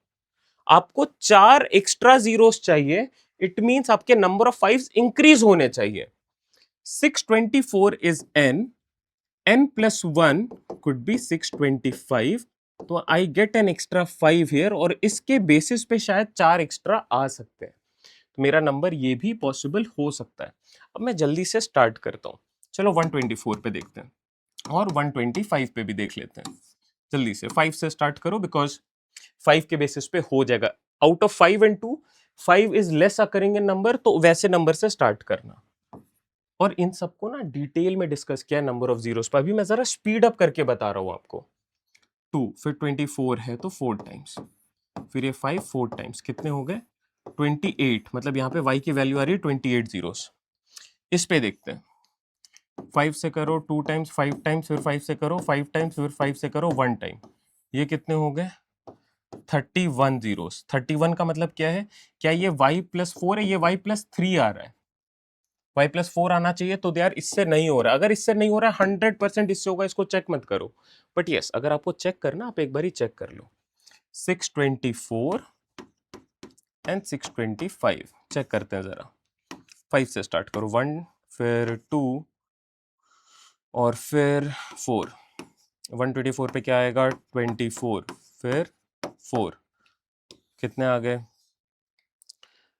आपको 4 एक्स्ट्रा जीरोस चाहिए. इट मींस आपके नंबर ऑफ 5 इंक्रीज होने चाहिए. 624 is n plus 1 could be 625, तो I get an extra 5 here, और इसके बेसिस पे शायद 4 एक्स्ट्रा आ सकते हैं. तो मेरा नंबर ये भी पॉसिबल हो सकता है. अब मैं जल्दी से स्टार्ट करता हूं. चलो 124 पे देखते हैं और 125 पे भी देख लेते हैं. जल्दी से 5 से स्टार्ट करो, बिकॉज 5 के बेसिस पे हो जाएगा. Out of 5 and 2 5 is less occurring in number, तो वैसे नंबर से स्टार्ट करना। और इन सबको ना डिटेल में डिस्कस किया नंबर ऑफ जीरोस पर, अभी मैं जरा स्पीड अप करके बता रहा हूं आपको। 2 फिर 24 है तो 4 टाइम्स, फिर ये 5 4 टाइम्स, कितने हो गए 28, मतलब यहाँ पे y की वैल्यू आ रही है 28 जीरोस। इस पे देखते हैं, 5 से करो 2 टाइम्स, 5 टाइम्स, फिर 5 से करो 5 टाइम्स, फिर 5 से करो 1 टाइम, ये कितने हो गए 31 जीरोस। 31 का मतलब क्या है, क्या ये y प्लस 4 है, ये y प्लस 3 आ रहा है, y प्लस 4 आना चाहिए, तो यार इससे नहीं हो रहा। अगर इससे नहीं हो रहा है 100% इससे होगा, इसको चेक मत करो। बट यस, अगर आपको चेक करना, आप एक बार ही चेक कर लो। 624 एंड 625 चेक करते हैं जरा। 5 से स्टार्ट करो, 1 फिर 2 और फिर 4। 124 पे क्या आएगा 24, फिर 4, कितने आ गए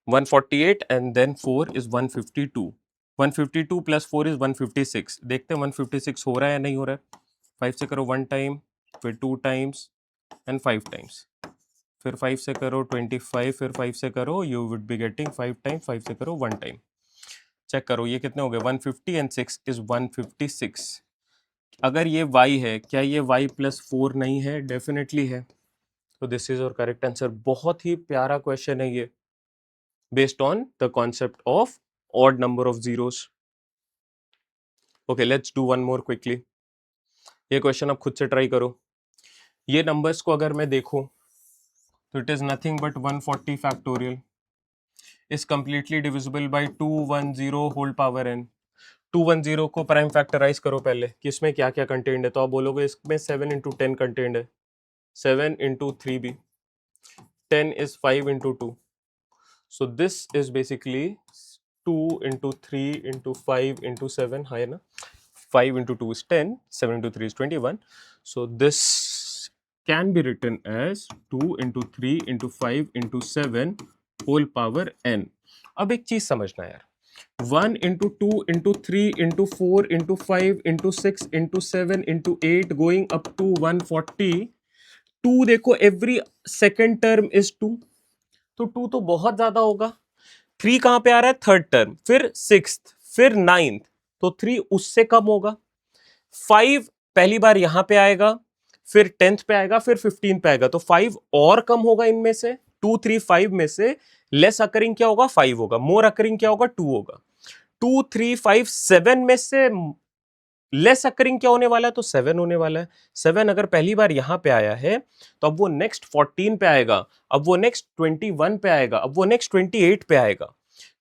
148 and then 4 is 152। 152 plus 4 is 156। देखते हैं 156 हो रहा है या नहीं हो रहा है। 5 से करो 1 टाइम, फिर 2 टाइम्स एंड 5 टाइम्स, फिर 5 से करो 25, फिर 5 से करो, you would be getting 5 time, 5 से करो 1 टाइम। चेक करो ये कितने हो गए 150 एंड 6 इज 156। अगर ये y है, क्या ये y प्लस 4 नहीं है? डेफिनेटली है। तो दिस इज और करेक्ट आंसर। बहुत ही प्यारा क्वेश्चन है ये, based on the concept of odd number of zeros. Okay, let's do one more quickly. ये क्वेश्चन आप खुद से ट्राई करो। ये नंबर्स को अगर मैं देखूं तो it is nothing but 140 factorial is completely divisible by 210 whole power n। 210 को प्राइम फैक्टराइज करो पहले कि इसमें क्या क्या कंटेंट है, तो आप बोलोगे इसमें 7 into 10 कंटेंट है, 7 into 3 भी, 10 is 5 into 2, so this is basically 2 into 3 into 5 into 7 है ना, 5 into 2 is 10, 7 into 3 is 21, so this can be written as 2 into 3 into 5 into 7 whole power n। अब एक चीज समझना यार, 1 into 2 into 3 into 4 into 5 into 6 into 7 into 8 going up to 140। 2 देखो every second term is 2, तो 2 तो बहुत ज्यादा होगा। 3 कहां पे आ रहा है थर्ड टर्म, फिर सिक्स्थ, फिर नाइन्थ, तो 3 उससे कम होगा। 5 पहली बार यहां पे आएगा, फिर 10th पे आएगा, फिर 15 पे आएगा, तो 5 और कम होगा इनमें से। 2 3 5 में से लेस अकरिंग क्या होगा 5 होगा, मोर अकरिंग क्या होगा 2 होगा। 2 3 5 7 में से लेस अकरिंग क्या होने वाला है, तो 7 होने वाला है। 7 अगर पहली बार यहां पे आया है तो अब वो नेक्स्ट 14 पे आएगा, अब वो नेक्स्ट 21 पे आएगा, अब वो नेक्स्ट 28 पे आएगा।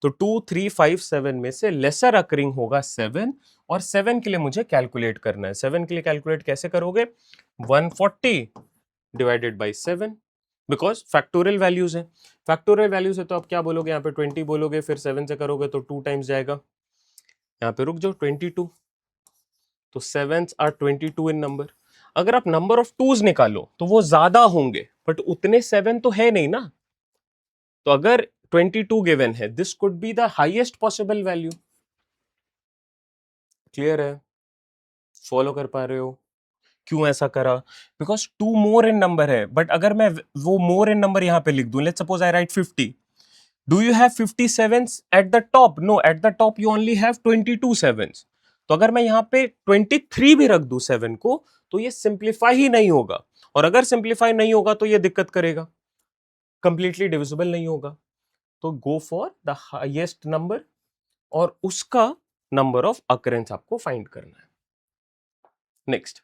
तो 2 3 5 7 में से लेसर अकरिंग होगा 7, और 7 के लिए मुझे कैलकुलेट करना है। 7 के लिए कैलकुलेट कैसे करोगे, 140 divided by 7, because factorial values है। फैक्टोरियल वैल्यूज है तो आप क्या बोलोगे, यहाँ पे 20 बोलोगे, फिर 7 से करोगे तो 2 टाइम्स जाएगा, यहाँ पे रुक जाओ 22, तो 7s आर 22 इन नंबर। अगर आप नंबर ऑफ टूज निकालो तो वो ज्यादा होंगे, बट उतने 7 तो है नहीं ना। तो अगर 22 गिवन है, this could be the highest possible value. Clear है, फॉलो कर पा रहे हो क्यों ऐसा करा, बिकॉज 2 मोर इन नंबर है। बट अगर मैं वो मोर इन नंबर यहां पे लिख दूं, let's suppose I write 50, do you have 50 sevens at the top? No, at the top you only have 22 sevens। तो अगर मैं यहां पे 23 भी रख दूं 7 को, तो ये सिंप्लीफाई ही नहीं होगा, और अगर सिंप्लीफाई नहीं होगा तो ये दिक्कत करेगा, कंप्लीटली डिविजिबल नहीं होगा। तो go for the highest number, और उसका नंबर ऑफ अकरेंस आपको फाइंड करना है। Next,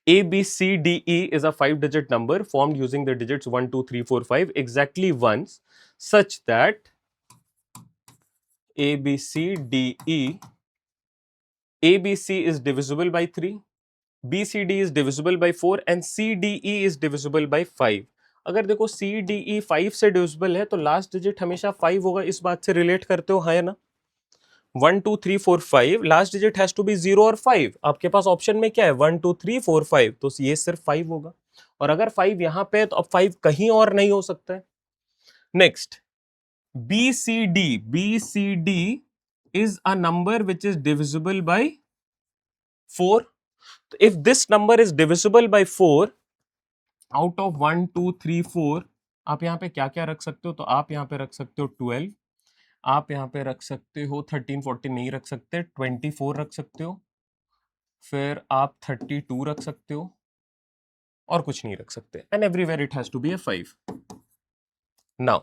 A, B, C, D, E is a 5-digit number formed using the digits 1, 2, 3, 4, 5 exactly once, such that A, B, C, D, E, A, B, C is divisible by 3, B, C, D is divisible by 4 and C, D, E is divisible by 5। अगर देखो C, D, E 5 से divisible है तो last digit हमेशा 5 होगा, इस बात से रिलेट करते हो, हाँ ना। 1 2 3 4 5 last digit has to be 0 और 5। आपके पास ऑप्शन में क्या है 1 2 3 4 5, तो ये सिर्फ 5 होगा, और अगर 5 यहां पे है तो अब 5 कहीं और नहीं हो सकता है। Next, B C D is a number which is divisible by 4। तो if this number is divisible by 4 out of 1 2 3 4, आप यहाँ पे क्या क्या रख सकते हो, तो आप यहाँ पे रख सकते हो 12, आप यहाँ पे रख सकते हो 13 14 नहीं रख सकते, 24 रख सकते हो, फिर आप 32 रख सकते हो, और कुछ नहीं रख सकते, and everywhere it has to be a 5. Now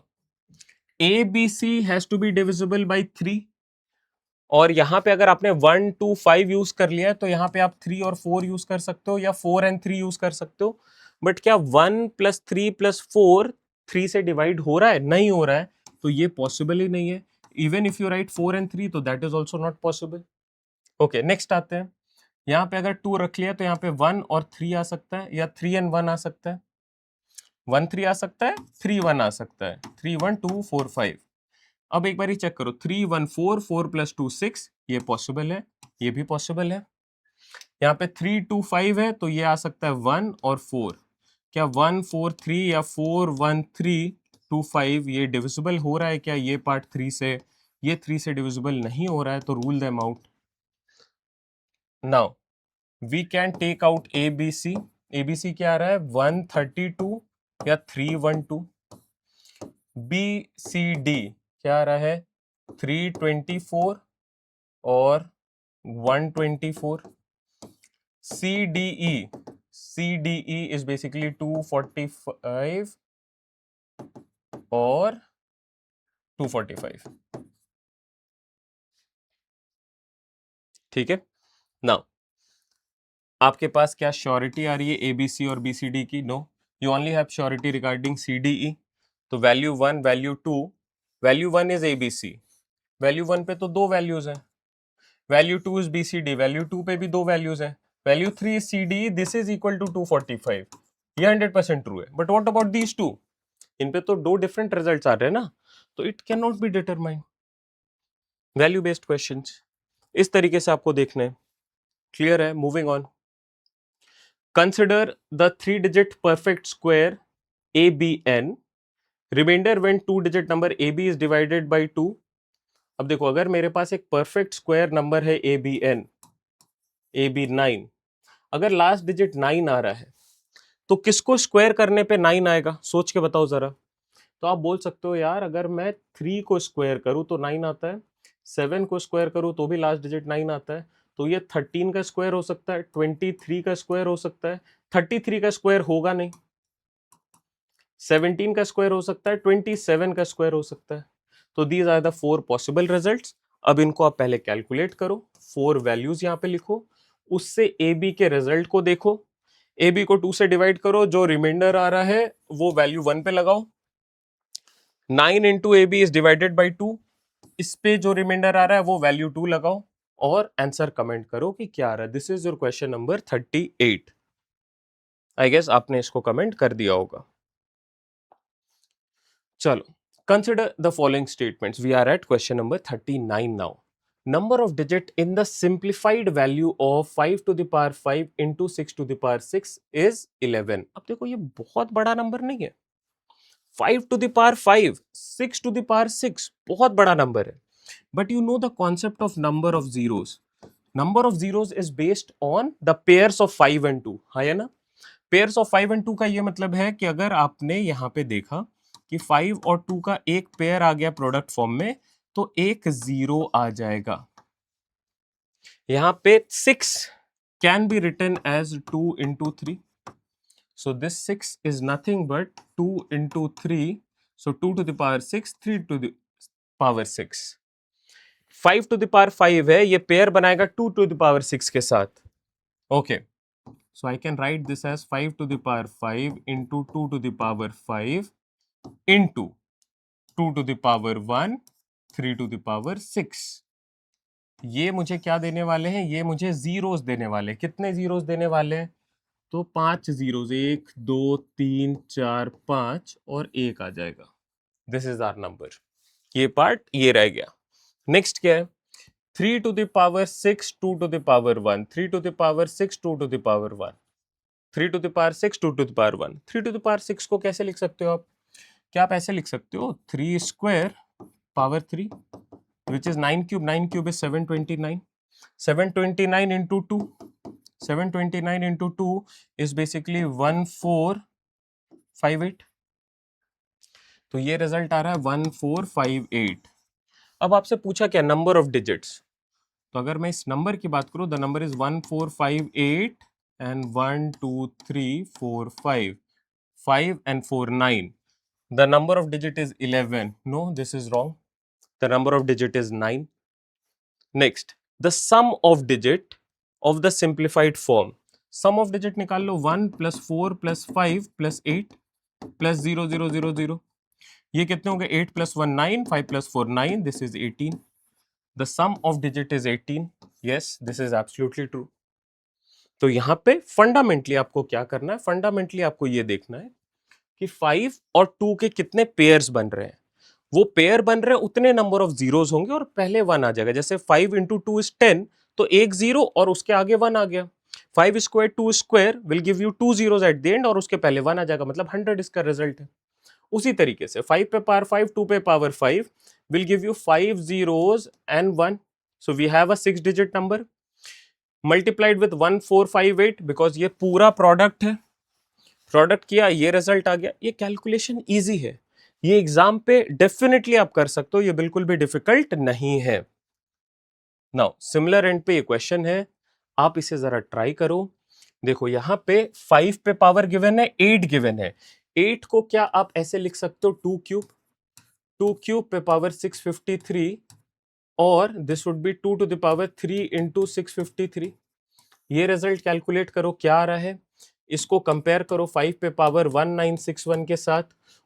ABC has to be divisible by 3, और यहाँ पे अगर आपने 1 2 5 यूज कर लिया है तो यहाँ पे आप 3 और 4 यूज कर सकते हो, या 4 एंड 3 यूज कर सकते हो. बट क्या 1 + 3 + 4 3 से डिवाइड हो रहा है? नहीं हो रहा है, तो ये पॉसिबल ही नहीं है. Even if you right 4 and 3 तो that is also not possible. Okay, next आते हैं. यहाँ पे अगर 2 रख लिया तो यहाँ पे 1 और 3 आ सकता है, या 3 एंड 1 आ सकता है. 1 3 आ सकता है, 3 1 आ सकता है, 3 1 2 4 5. अब एक बार ही चेक करो, 3 1 4 4 + 2 6, ये पॉसिबल है, ये भी पॉसिबल है. यहाँ पे 3 2 5 है, तो ये आ सकता है 1 और 4. क्या 1 4 3 या 4 1 3 2 5 ये डिविजिबल हो रहा है क्या? ये पार्ट 3 से, ये 3 से डिविजिबल नहीं हो रहा है, तो rule them out. Now we can take out ABC. ABC क्या आ रहा है? 132 या 312. BCD क्या आ रहा है? 324 और 124. CDE is basically 245 और 245. ठीक है. नाउ आपके पास क्या श्योरिटी आ रही है ABC और BCD की? No, you only have surety regarding CDE. तो value 1, value 2, value 1 is ABC, value 1 पे तो 2 वैल्यूज हैं, वैल्यू 2 इज BCD, वैल्यू 2 पे भी 2 वैल्यूज हैं, value 3 is CDE, this is equal to 245. ये 100% ट्रू है. But what about these two? इन पे तो 2 डिफरेंट रिजल्ट्स आ रहे हैं ना, तो it can not be determined. Value based questions इस तरीके से आपको देखना है. क्लियर है? Moving on. Consider the 3-digit perfect square ABN. Reminder when 2-digit number AB is divided by 2. अब देखो, अगर मेरे पास एक परफेक्ट स्क्वायर नंबर है ABN, AB9, अगर लास्ट डिजिट 9 आ रहा है तो किसको स्क्वायर करने पे 9 आएगा? सोच के बताओ जरा. तो आप बोल सकते हो यार, अगर मैं 3 को स्क्वायर करूं तो 9 आता है, 7 को स्क्वायर करूं तो भी लास्ट डिजिट 9 आता है, तो ये 13 का स्क्वायर हो सकता है, 23 का स्क्वायर हो सकता है, 33 का स्क्वायर होगा नहीं, 17 का स्क्वायर हो सकता है, 27 का स्क्वायर हो सकता है. तो these are the 4 possible results. अब इनको आप पहले कैलकुलेट करो, 4 वैल्यूज यहाँ पे लिखो, उससे AB के रिजल्ट को देखो, AB को 2 से डिवाइड करो, जो रिमाइंडर आ रहा है वो वैल्यू 1 पे लगाओ. 9 into AB is divided by 2, इस पे जो रिमाइंडर आ रहा है वो वैल्यू 2 लगाओ, और आंसर कमेंट करो कि क्या आ रहा है. This is your question number 38. I guess आपने इसको कमेंट कर दिया होगा. चलो, consider the following statements. We are at question number 39 now. Number of digit in the simplified value of 5 to the power 5 into 6 to the power 6 is 11. अब देखो, ये बहुत बड़ा नंबर नहीं है. 5 to the power 5, 6 to the power 6 बहुत बड़ा number है. But you know the concept of number of zeros. Number of zeros is based on the pairs of 5 and 2. हाँ है ना? Pairs of 5 and 2 का ये मतलब है कि अगर आपने यहाँ पे देखा कि 5 और 2 का एक पेयर आ गया प्रोडक्ट फॉर्म में, तो एक 0 आ जाएगा. यहाँ पे 6 can be written as 2 into 3. So this 6 is nothing but 2 into 3. So 2 to the power 6, 3 to the power 6. 5 to the power 5 है, ये पेयर बनाएगा 2 to the power 6 के साथ. Okay. So I can write this as 5 to the power 5 into 2 to the power 5 into 2 to the power 1, 3 to the power 6. ये मुझे क्या देने वाले हैं? ये मुझे जीरोस देने वाले हैं. कितने जीरोस देने वाले हैं? तो 5 जीरोस, 1 2 3 4 5 और 1 आ जाएगा. This is our number. ये पार्ट ये रह गया. नेक्स्ट क्या है? 3 to the power 6, 2 to the power 1, 3 to the power 6, 2 to the power 1, 3 to the power 6, 2 to the power 1. 3 to the power 6 को कैसे लिख सकते हो आप? क्या आप ऐसे लिख सकते हो? 3 square power 3, which is 9 cube. 9 cube is 729. 729 into 2. 729 into 2 is basically 1458. तो ये रिजल्ट आ रहा है 1458। अब आपसे पूछा क्या, नंबर ऑफ डिजिट्स। तो अगर मैं इस नंबर की बात करूं, the number is 1458 and 1 2 3 4 5 5 and 4 9. The number of digit is 11. No, this is wrong. The number of digit is 9. Next, the sum of digit of the simplified form. Sum of digit निकाल लो, 1 plus 4 plus 5 plus 8 plus 0 0 0 0. ये कितने होंगे, 8 plus 1 9, 5 plus 4 9. This is 18. The sum of digit is 18. Yes, this is absolutely true. तो यहाँ पे fundamentally आपको क्या करना है, फंडामेंटली आपको ये देखना है कि 5 और 2 के कितने पेयर्स बन रहे हैं। वो पेयर बन रहे हैं उतने नंबर ऑफ जीरोस होंगे और पहले 1 आ जाएगा। जैसे 5 इंटू 2 इज 10, तो एक जीरो और उसके आगे 1 आ गया। 5 square 2 square will give you 2 zeros at the end और उसके पहले 1 आ जाएगा, मतलब 100 इसका रिजल्ट है। उसी तरीके से 5 पे पावर 5, 2 पे power 5 will give you 5 zeros and 1। So we have a 6 digit number multiplied with 1458 because ये पूरा प्रोडक्ट है। प्रोडक्ट किया, ये रिजल्ट आ गया। ये कैलकुलेशन इजी है, ये एग्जाम पे डेफिनेटली आप कर सकते हो, ये बिल्कुल भी डिफिकल्ट नहीं है। नाउ सिमिलर एंड पे ये क्वेश्चन है, आप इसे जरा ट्राई करो। देखो यहां पे 5 पे पावर गिवन है, 8 गिवन है। 8 को क्या आप ऐसे लिख सकते हो, 2 क्यूब। 2 क्यूब पे पावर 653 और this would be 2 to the power 3 into 653। ये रिजल्ट कैलकुलेट करो क्या आ रहा है, इसको कंपेयर करो 5 पे पावर 1961 के साथ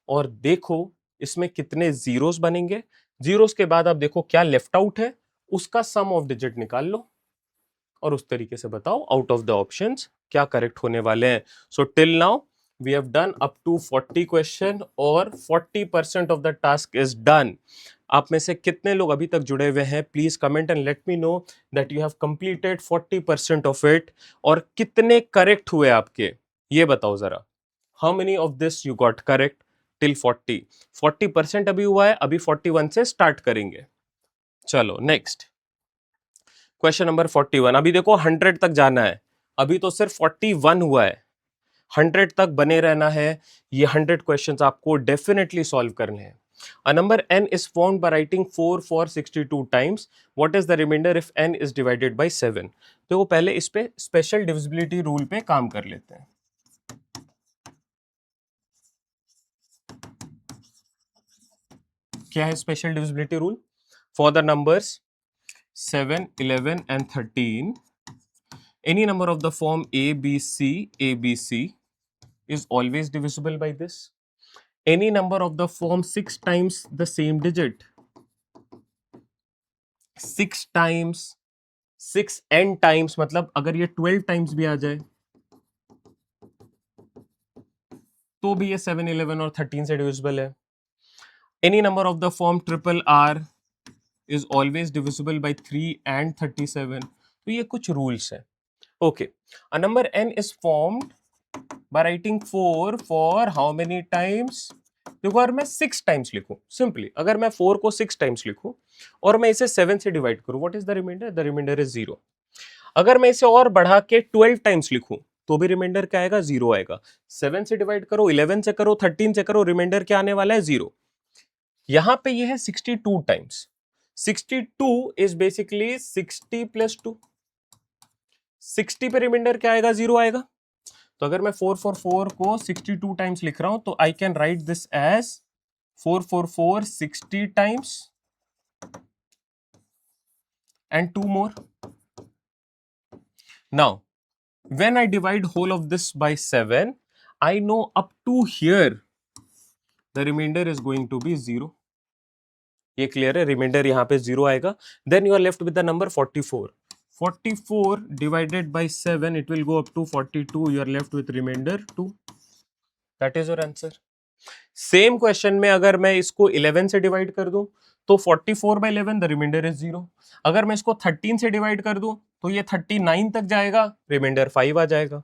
और देखो इसमें कितने जीरोस बनेंगे। जीरोस के बाद आप देखो क्या लेफ्ट आउट है, उसका सम ऑफ डिजिट निकाल लो और उस तरीके से बताओ आउट ऑफ द ऑप्शंस क्या करेक्ट होने वाले हैं। So till now we have done up to 40 question और 40% of the task is done. आप में से कितने लोग अभी तक जुड़े हुए हैं, please comment and let me know that you have completed 40% of it. और कितने करेक्ट हुए आपके, ये बताओ जरा। How many of this you got correct till 40? 40% अभी हुआ है, अभी 41 से स्टार्ट करेंगे। चलो नेक्स्ट क्वेश्चन नंबर 41। अभी देखो 100 तक जाना है, अभी तो सिर्फ 41 हुआ है, 100 तक बने रहना है। ये 100 क्वेश्चंस आपको डेफिनेटली सॉल्व करने हैं। A number n is formed by writing 4 for 62 times. What is the remainder if n is divided by 7? तो वो पहले इस पे स्पेशल डिविजिबिलिटी रूल पे काम कर लेते हैं। क्या है special divisibility rule? For the numbers 7, 11 and 13, any number of the form ABC is always divisible by this. Any number of the form 6 times the same digit, 6 times 6 n times, मतलब अगर ये 12 टाइम्स भी आ जाए तो भी ये 7, 11 और 13 से डिविजिबल है। Any number of the form triple R is always divisible by 3 and 37। तो ये कुछ रूल्स है। Okay, a number n is formed by writing 4 for how many times. देखो अगर मैं 6 टाइम्स लिखूं, सिंपली अगर मैं 4 को 6 टाइम्स लिखूं और मैं इसे 7 से डिवाइड करूं, what is the reminder? The reminder is 0। अगर मैं इसे और बढ़ा के 12 टाइम्स लिखूं तो भी रिमाइंडर क्या आएगा? 0 आएगा। 7 से डिवाइड करो, 11 से करो, 13 से करो, रिमाइंडर क्या आने वाला है? 0। यहां पे ये है 62 टाइम्स। 62 is basically 60 plus 2। 60 पे रिमाइंडर क्या आएगा? 0 आएगा। तो अगर मैं 444 को 62 टाइम्स लिख रहा हूं तो I can write this as 444 60 times and 2 more. Now when I divide whole of this by 7, I know up to here the remainder is going to be 0. ये क्लियर है, रिमाइंडर यहां पे 0 आएगा। Then you are left with the number 44। 44 divided by 7, it will go up to 42. You are left with remainder 2. That is your answer. Same question में अगर मैं इसको 11 से डिवाइड कर दूं तो 44 by 11 द रिमाइंडर इज 0। अगर मैं इसको 13 से डिवाइड कर दूं तो ये 39 तक जाएगा, रिमाइंडर 5 आ जाएगा।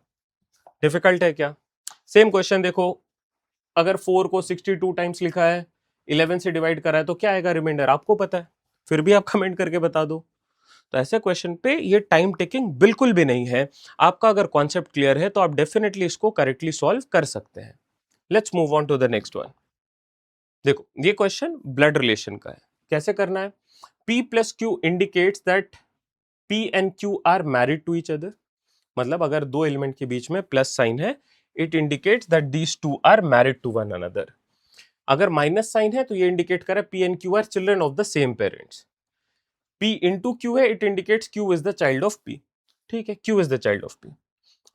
डिफिकल्ट है क्या? सेम क्वेश्चन देखो, अगर 4 को 62 टाइम्स लिखा है, 11 से डिवाइड करा है तो क्या आएगा रिमाइंडर? आपको पता है, फिर भी आप कमेंट करके बता दो। तो ऐसे क्वेश्चन पे ये टाइम टेकिंग बिल्कुल भी नहीं है। आपका अगर कॉन्सेप्ट क्लियर है तो आप डेफिनेटली इसको करेक्टली सॉल्व कर सकते हैं। Let's move on to the next one. देखो ये क्वेश्चन ब्लड रिलेशन का है, कैसे करना है? P plus Q indicates that P and Q are married to each other. मतलब अगर दो एलिमेंट के बीच में प्लस साइन है, it indicates that these two are married to one another. अगर माइनस साइन है तो ये इंडिकेट कर रहा है P and Q are children of the same parents. P into Q है, it indicates Q is the child of P. ठीक है, Q is the child of P.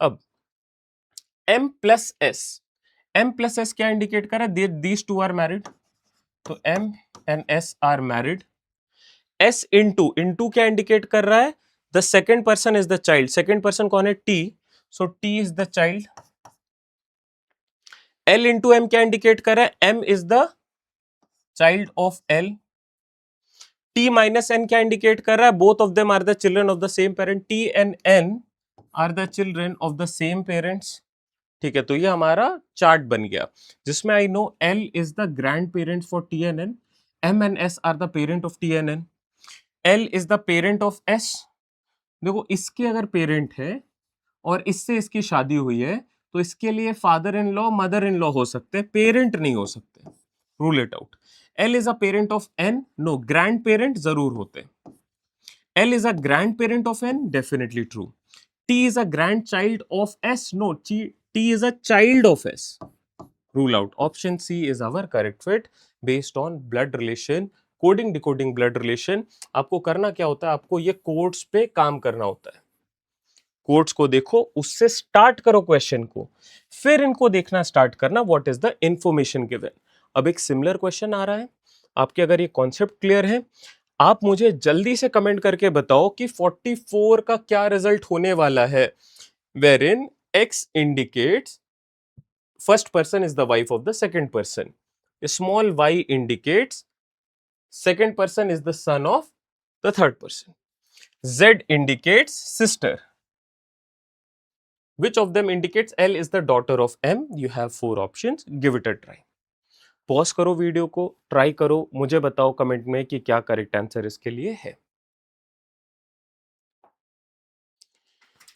अब M प्लस S क्या इंडिकेट कर रहा है? These two are married. तो M and S are married. S into क्या इंडिकेट कर रहा है? The second person is the child. Second person कौन है? T. So T is the child. L into M क्या इंडिकेट कर रहा है? M is the child of L. T minus N क्या इंडिकेट कर रहा है? Both of them are the children of the same parent. T and N are the children of the same parents. ठीक है, तो ये हमारा चार्ट बन गया जिसमें I know L is the grandparent for T and N. M and S are the parent of T and N. L is the parent of S. देखो इसके अगर पेरेंट है और इससे इसकी शादी हुई है तो इसके लिए father in law mother in law हो सकते हैं, पेरेंट नहीं हो सकते. Rule it out. L is a parent of N. No, grandparent जरूर होते. L is a grandparent of N. Definitely true. T is a grandchild of S. No, T is a child of S. Rule out. Option C is our correct fit based on blood relation. Coding decoding blood relation. आपको करना क्या होता है? आपको ये codes पे काम करना होता है. कोड्स को देखो, उससे स्टार्ट करो क्वेश्चन को, फिर इनको देखना स्टार्ट करना what is the information given. अब एक सिमिलर क्वेश्चन आ रहा है. आपके अगर ये कॉन्सेप्ट क्लियर है, आप मुझे जल्दी से कमेंट करके बताओ कि 44 का क्या रिजल्ट होने वाला है. wherein X indicates first person is the wife of the second person. Small y indicates second person is the son of the third person. Z indicates sister. Which of them indicates L is the daughter of M? You have 4 options. Give it a try. Pause करो video को, try करो, मुझे बताओ comment में कि क्या correct answer इसके लिए है.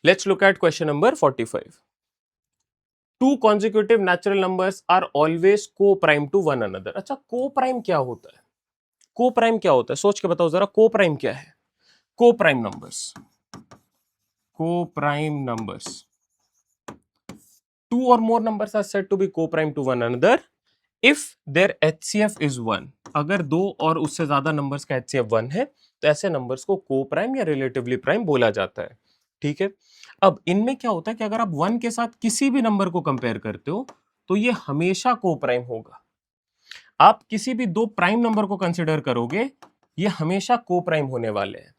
Let's look at question number 45. Two consecutive natural numbers are always co-prime to one another. अच्छा, co-prime क्या होता है? Co-prime क्या होता है? सोच के बताओ जरा, co-prime क्या है? Co-prime numbers. Co-prime numbers. Two or more numbers are said to be co-prime to one another if their HCF is 1. अगर दो और उससे ज्यादा नंबर्स का HCF 1 है तो ऐसे नंबर्स को co-prime या relatively prime बोला जाता है. ठीक है. अब इनमें क्या होता है कि अगर आप 1 के साथ किसी भी नंबर को कंपेयर करते हो तो ये हमेशा को-प्राइम होगा. आप किसी भी दो प्राइम नंबर को कंसिडर करोगे, ये हमेशा को-प्राइम होने वाले हैं.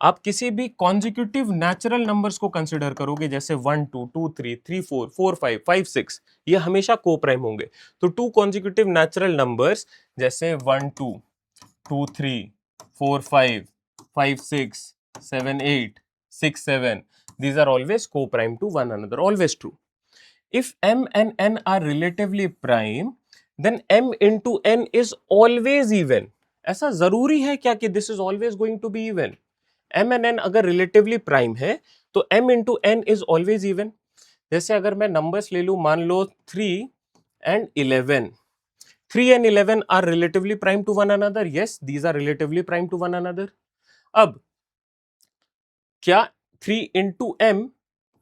आप किसी भी कॉन्जिक्यूटिव नेचुरल नंबर्स को कंसिडर करोगे जैसे 1 2 2 3 3 4 4 5 5 6, ये हमेशा को-प्राइम होंगे. तो टू कॉन्जिक्यूटिव नेचुरल नंबर्स जैसे 1 2 2 3 4 5 5 6 7 8 6 7, these are always co-prime to one another. Always true. If M and N are relatively prime, then M into N is always even. ऐसा जरूरी है क्या कि this is always going to be even? M and N अगर relatively prime है तो M into N is always even. जैसे अगर मैं numbers ले लूं, मान लो 3 and 11. 3 and 11 are relatively prime to one another. Yes, these are relatively prime to one another. अब क्या 3 into M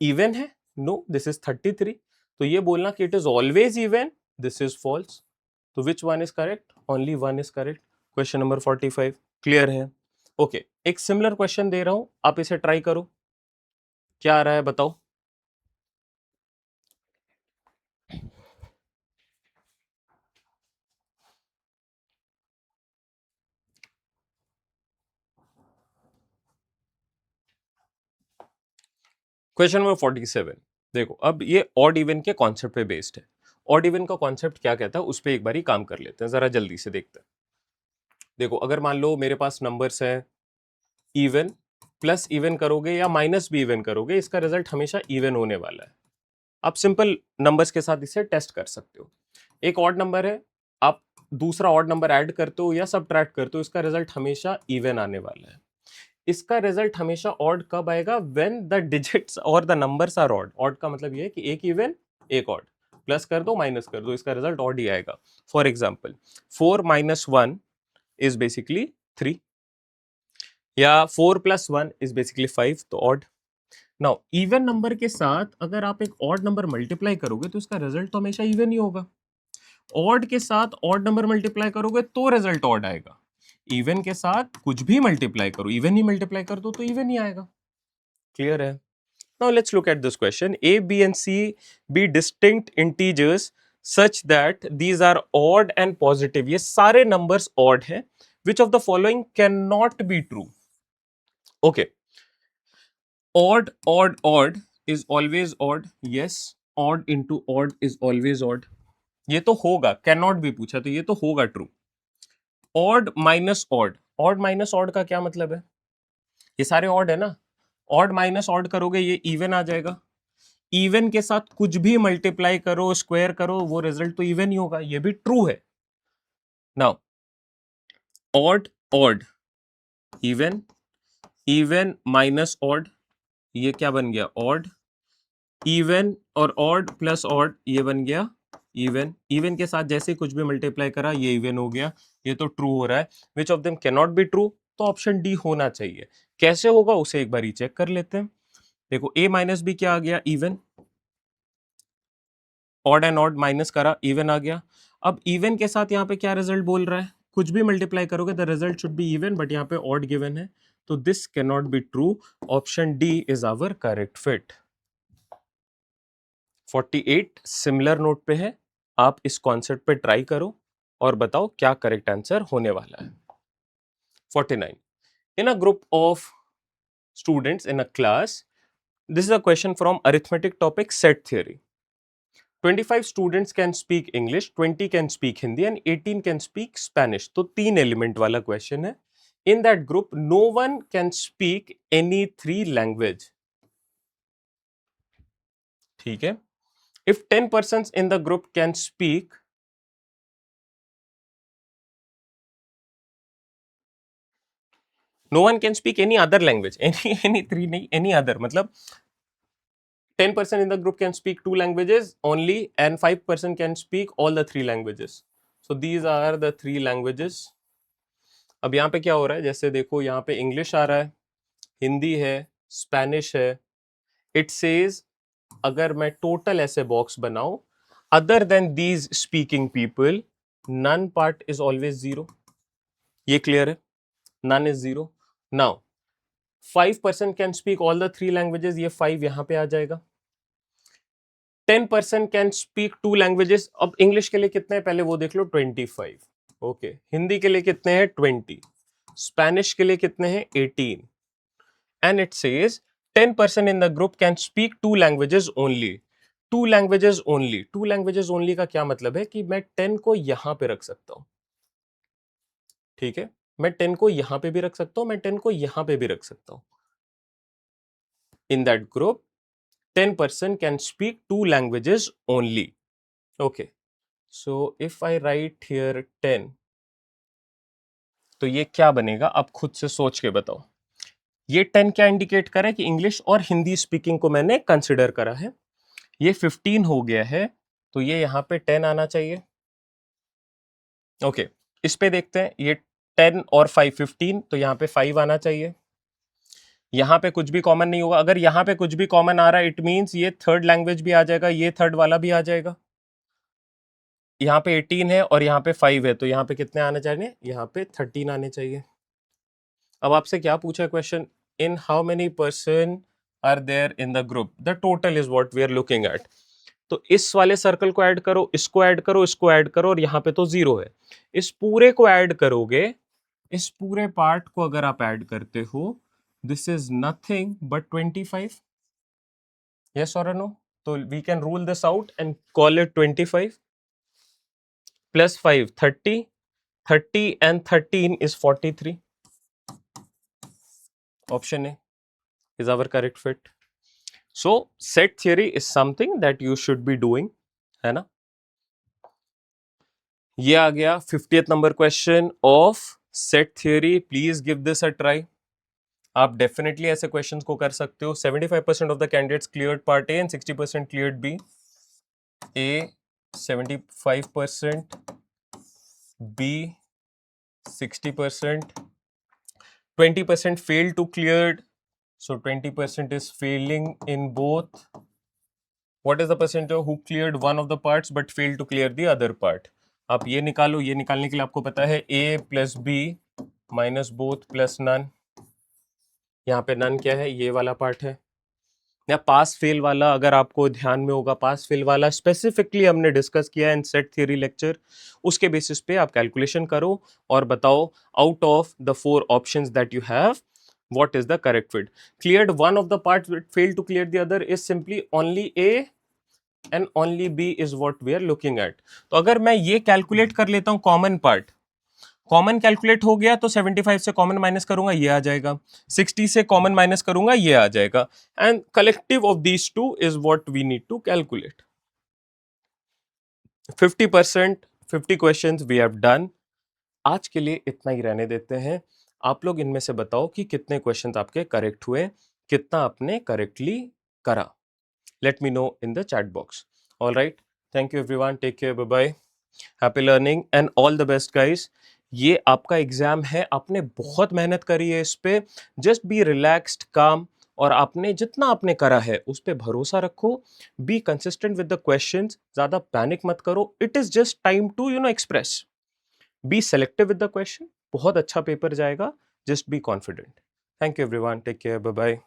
even है? No, this is 33. तो ये बोलना कि it is always even, this is false. तो which one is correct? Only one is correct. Question number 45 clear है? Okay, एक सिमिलर क्वेश्चन दे रहा हूं, आप इसे ट्राई करो. क्या आ रहा है बताओ. Question number 47. देखो, अब ये ऑड इवन के कॉन्सेप्ट पे बेस्ड है. ऑड इवन का कॉन्सेप्ट क्या कहता है उस पर एक बारी काम कर लेते हैं, जरा जल्दी से देखते हैं. देखो, अगर मान लो मेरे पास नंबर्स है इवन, प्लस इवन करोगे या माइनस भी इवन करोगे, इसका रिजल्ट हमेशा इवन होने वाला है. आप सिंपल नंबर्स के साथ इसे टेस्ट कर सकते हो. एक ऑड नंबर है, आप दूसरा ऑड नंबर ऐड करते हो या सबट्रैक्ट करते हो, इसका रिजल्ट हमेशा इवन आने वाला है. इसका रिजल्ट हमेशा ऑड कब आएगा? व्हेन द डिजिट्स और the numbers are odd. Odd का मतलब ये है कि एक इवन एक ऑड. प्लस कर दो माइनस कर दो, इसका रिजल्ट ऑड ही आएगा. For example 4 minus 1 is basically 3 या 4 plus 1 is basically 5, तो ऑड. नाउ इवन नंबर के साथ अगर आप एक ऑड नंबर मल्टीप्लाई करोगे तो इसका रिजल्ट तो हमेशा इवन ही होगा. ऑड के साथ ऑड नंबर मल्टीप्लाई करोगे तो रिजल्ट ऑड आएगा. इवन के साथ कुछ भी मल्टीप्लाई करो, इवन ही मल्टीप्लाई कर दो तो इवन ही आएगा. क्लियर है? Now let's look at this question. A, B and C be distinct integers such that these are odd and positive. ये सारे नंबर्स ऑड हैं. Which of the following cannot be true? Okay. Odd, odd, odd is always odd. Yes. Odd into odd is always odd. ये तो होगा. Cannot भी पूछा तो ये तो होगा true. Odd minus odd. Odd minus odd का क्या मतलब है? ये सारे odd है ना. Odd minus odd करोगे ये even आ जाएगा. Even के साथ कुछ भी मल्टीप्लाई करो, स्क्वायर करो, वो रिजल्ट तो even ही होगा. ये भी ट्रू है. Now odd, odd, even, even minus odd, ये क्या बन गया? ऑड. इवन और ऑड प्लस ऑड ये बन गया इवन. इवन के साथ जैसे कुछ भी मल्टीप्लाई करा ये इवन हो गया. ये तो ट्रू हो रहा है. Which of them can not be true? तो ऑप्शन डी होना चाहिए. कैसे होगा उसे एक बार ही चेक कर लेते हैं. देखो a माइनस बी क्या आ गया? Even. Odd and odd minus करा, इवन आ गया. अब इवन के साथ यहाँ पे क्या रिजल्ट बोल रहा है? कुछ भी मल्टीप्लाई करोगे the result should be even, but यहाँ पे ऑड गिवन है, तो this can not be true. Option D is our correct fit. 48 similar note पे है. आप इस कॉन्सेप्ट पे ट्राई करो और बताओ क्या करेक्ट आंसर होने वाला है. 49. In a group of students in a class, this is a question from arithmetic topic set theory. 25 students can speak English, 20 can speak Hindi and 18 can speak Spanish. तो 3 element वाला question है. In that group, no one can speak any 3 language. ठीक है. If 10 persons in the group can speak, no one can speak any other language. Any 3 नहीं, any other. मतलब 10% in the group can speak 2 languages only and 5% can speak all the 3 languages. So these are the 3 languages. अब यहाँ पे क्या हो रहा है? जैसे देखो यहाँ पे इंग्लिश आ रहा है, हिंदी है, स्पेनिश है. इट सेज अगर मैं टोटल ऐसे बॉक्स बनाऊं, other than these speaking people, none part is always zero. ये क्लियर है? None is zero. Now 5% can speak all the 3 languages, ये 5 यहां पे आ जाएगा. 10% कैन स्पीक 2 लैंग्वेजेस. अब इंग्लिश के लिए कितने हैं पहले वो देख लो, 25. ओके. हिंदी के लिए कितने हैं? 20. स्पेनिश के लिए कितने हैं? 18. And it says 10% in the group can speak 2 languages only. 2 languages only. 2 languages only का क्या मतलब है कि मैं 10 को यहां पे रख सकता हूं. ठीक है. मैं 10 को यहां पे भी रख सकता हूं, मैं 10 को यहां पे भी रख सकता हूं. In that group 10% can speak 2 languages only. Okay. So if I write here 10, तो ये क्या बनेगा? आप खुद से सोच के बताओ. ये 10 क्या इंडिकेट कर रहा है कि इंग्लिश और हिंदी स्पीकिंग को मैंने कंसिडर करा है. ये 15 हो गया है, तो ये यहां पे 10 आना चाहिए. ओके. इस पे देखते हैं. ये 10 और 5 15, तो यहां पे 5 आना चाहिए. यहां पे कुछ भी कॉमन नहीं होगा. अगर यहां पे कुछ भी कॉमन आ रहा है, इट मींस ये थर्ड लैंग्वेज भी आ जाएगा, ये थर्ड वाला भी आ जाएगा. यहाँ पे 18 है और यहाँ पे 5 है, तो यहाँ पे कितने आने चाहिए? यहाँ पे 13 आने चाहिए. अब आपसे क्या पूछा है question? In how many person are there in the group? The total is what we are looking at. तो इस वाले सर्कल को ऐड करो, इसको ऐड करो, इसको ऐड करो, और यहाँ पे तो 0 है. इस पूरे को ऐड करोगे, इस पूरे पार्ट को अगर आप ऐड करते हो, this is nothing but 25. Yes और नो? तो we can rule this out and call it 25 plus 5 30. 30 and 13 is 43. Option A is our correct fit. So set theory is something that you should be doing, है ना? ये आ गया 50th number question of set theory. Please give this a try. आप definitely ऐसे questions को कर सकते हो. 75% of the candidates cleared part A and 60% cleared बी. A 75%, B 60%, 20% failed to cleared, so 20% is failing in both. What is the percentage who cleared one of the parts but failed to clear the other part? आप ये निकालो, ये निकालने के लिए आपको पता है A plus B minus both plus none. यहाँ पे नन क्या है? ये वाला पार्ट है. या पास फेल वाला अगर आपको ध्यान में होगा, पास फेल वाला स्पेसिफिकली हमने डिस्कस किया इन सेट थ्योरी लेक्चर. उसके बेसिस पे आप कैलकुलेशन करो और बताओ out of the 4 options that you have what is the correct fit. Cleared one of the parts but failed to clear the other is simply only A and only B is what we are looking at. तो अगर मैं ये calculate कर लेता हूं common part, common calculate हो गया तो 75 से कॉमन माइनस करूंगा ये आ जाएगा, 60 से कॉमन माइनस करूंगा ये आ जाएगा, and collective of these two is what we need to calculate. 50%, 50 questions we have done. आज के लिए इतना ही रहने देते हैं. आप लोग इनमें से बताओ कि कितने क्वेश्चंस आपके करेक्ट हुए, कितना आपने करेक्टली करा. Let me know in the chat box. All right, thank you everyone, take care, bye bye, happy learning and all the best guys. ये आपका एग्जाम है, आपने बहुत मेहनत करी है इस पे. जस्ट बी रिलैक्स्ड, काम, और आपने जितना आपने करा है उस पे भरोसा रखो. Be consistent with the questions, ज्यादा पैनिक मत करो. It is just time to express. Be selective with the question. बहुत अच्छा पेपर जाएगा. Just be confident. Thank you everyone, take care, bye bye.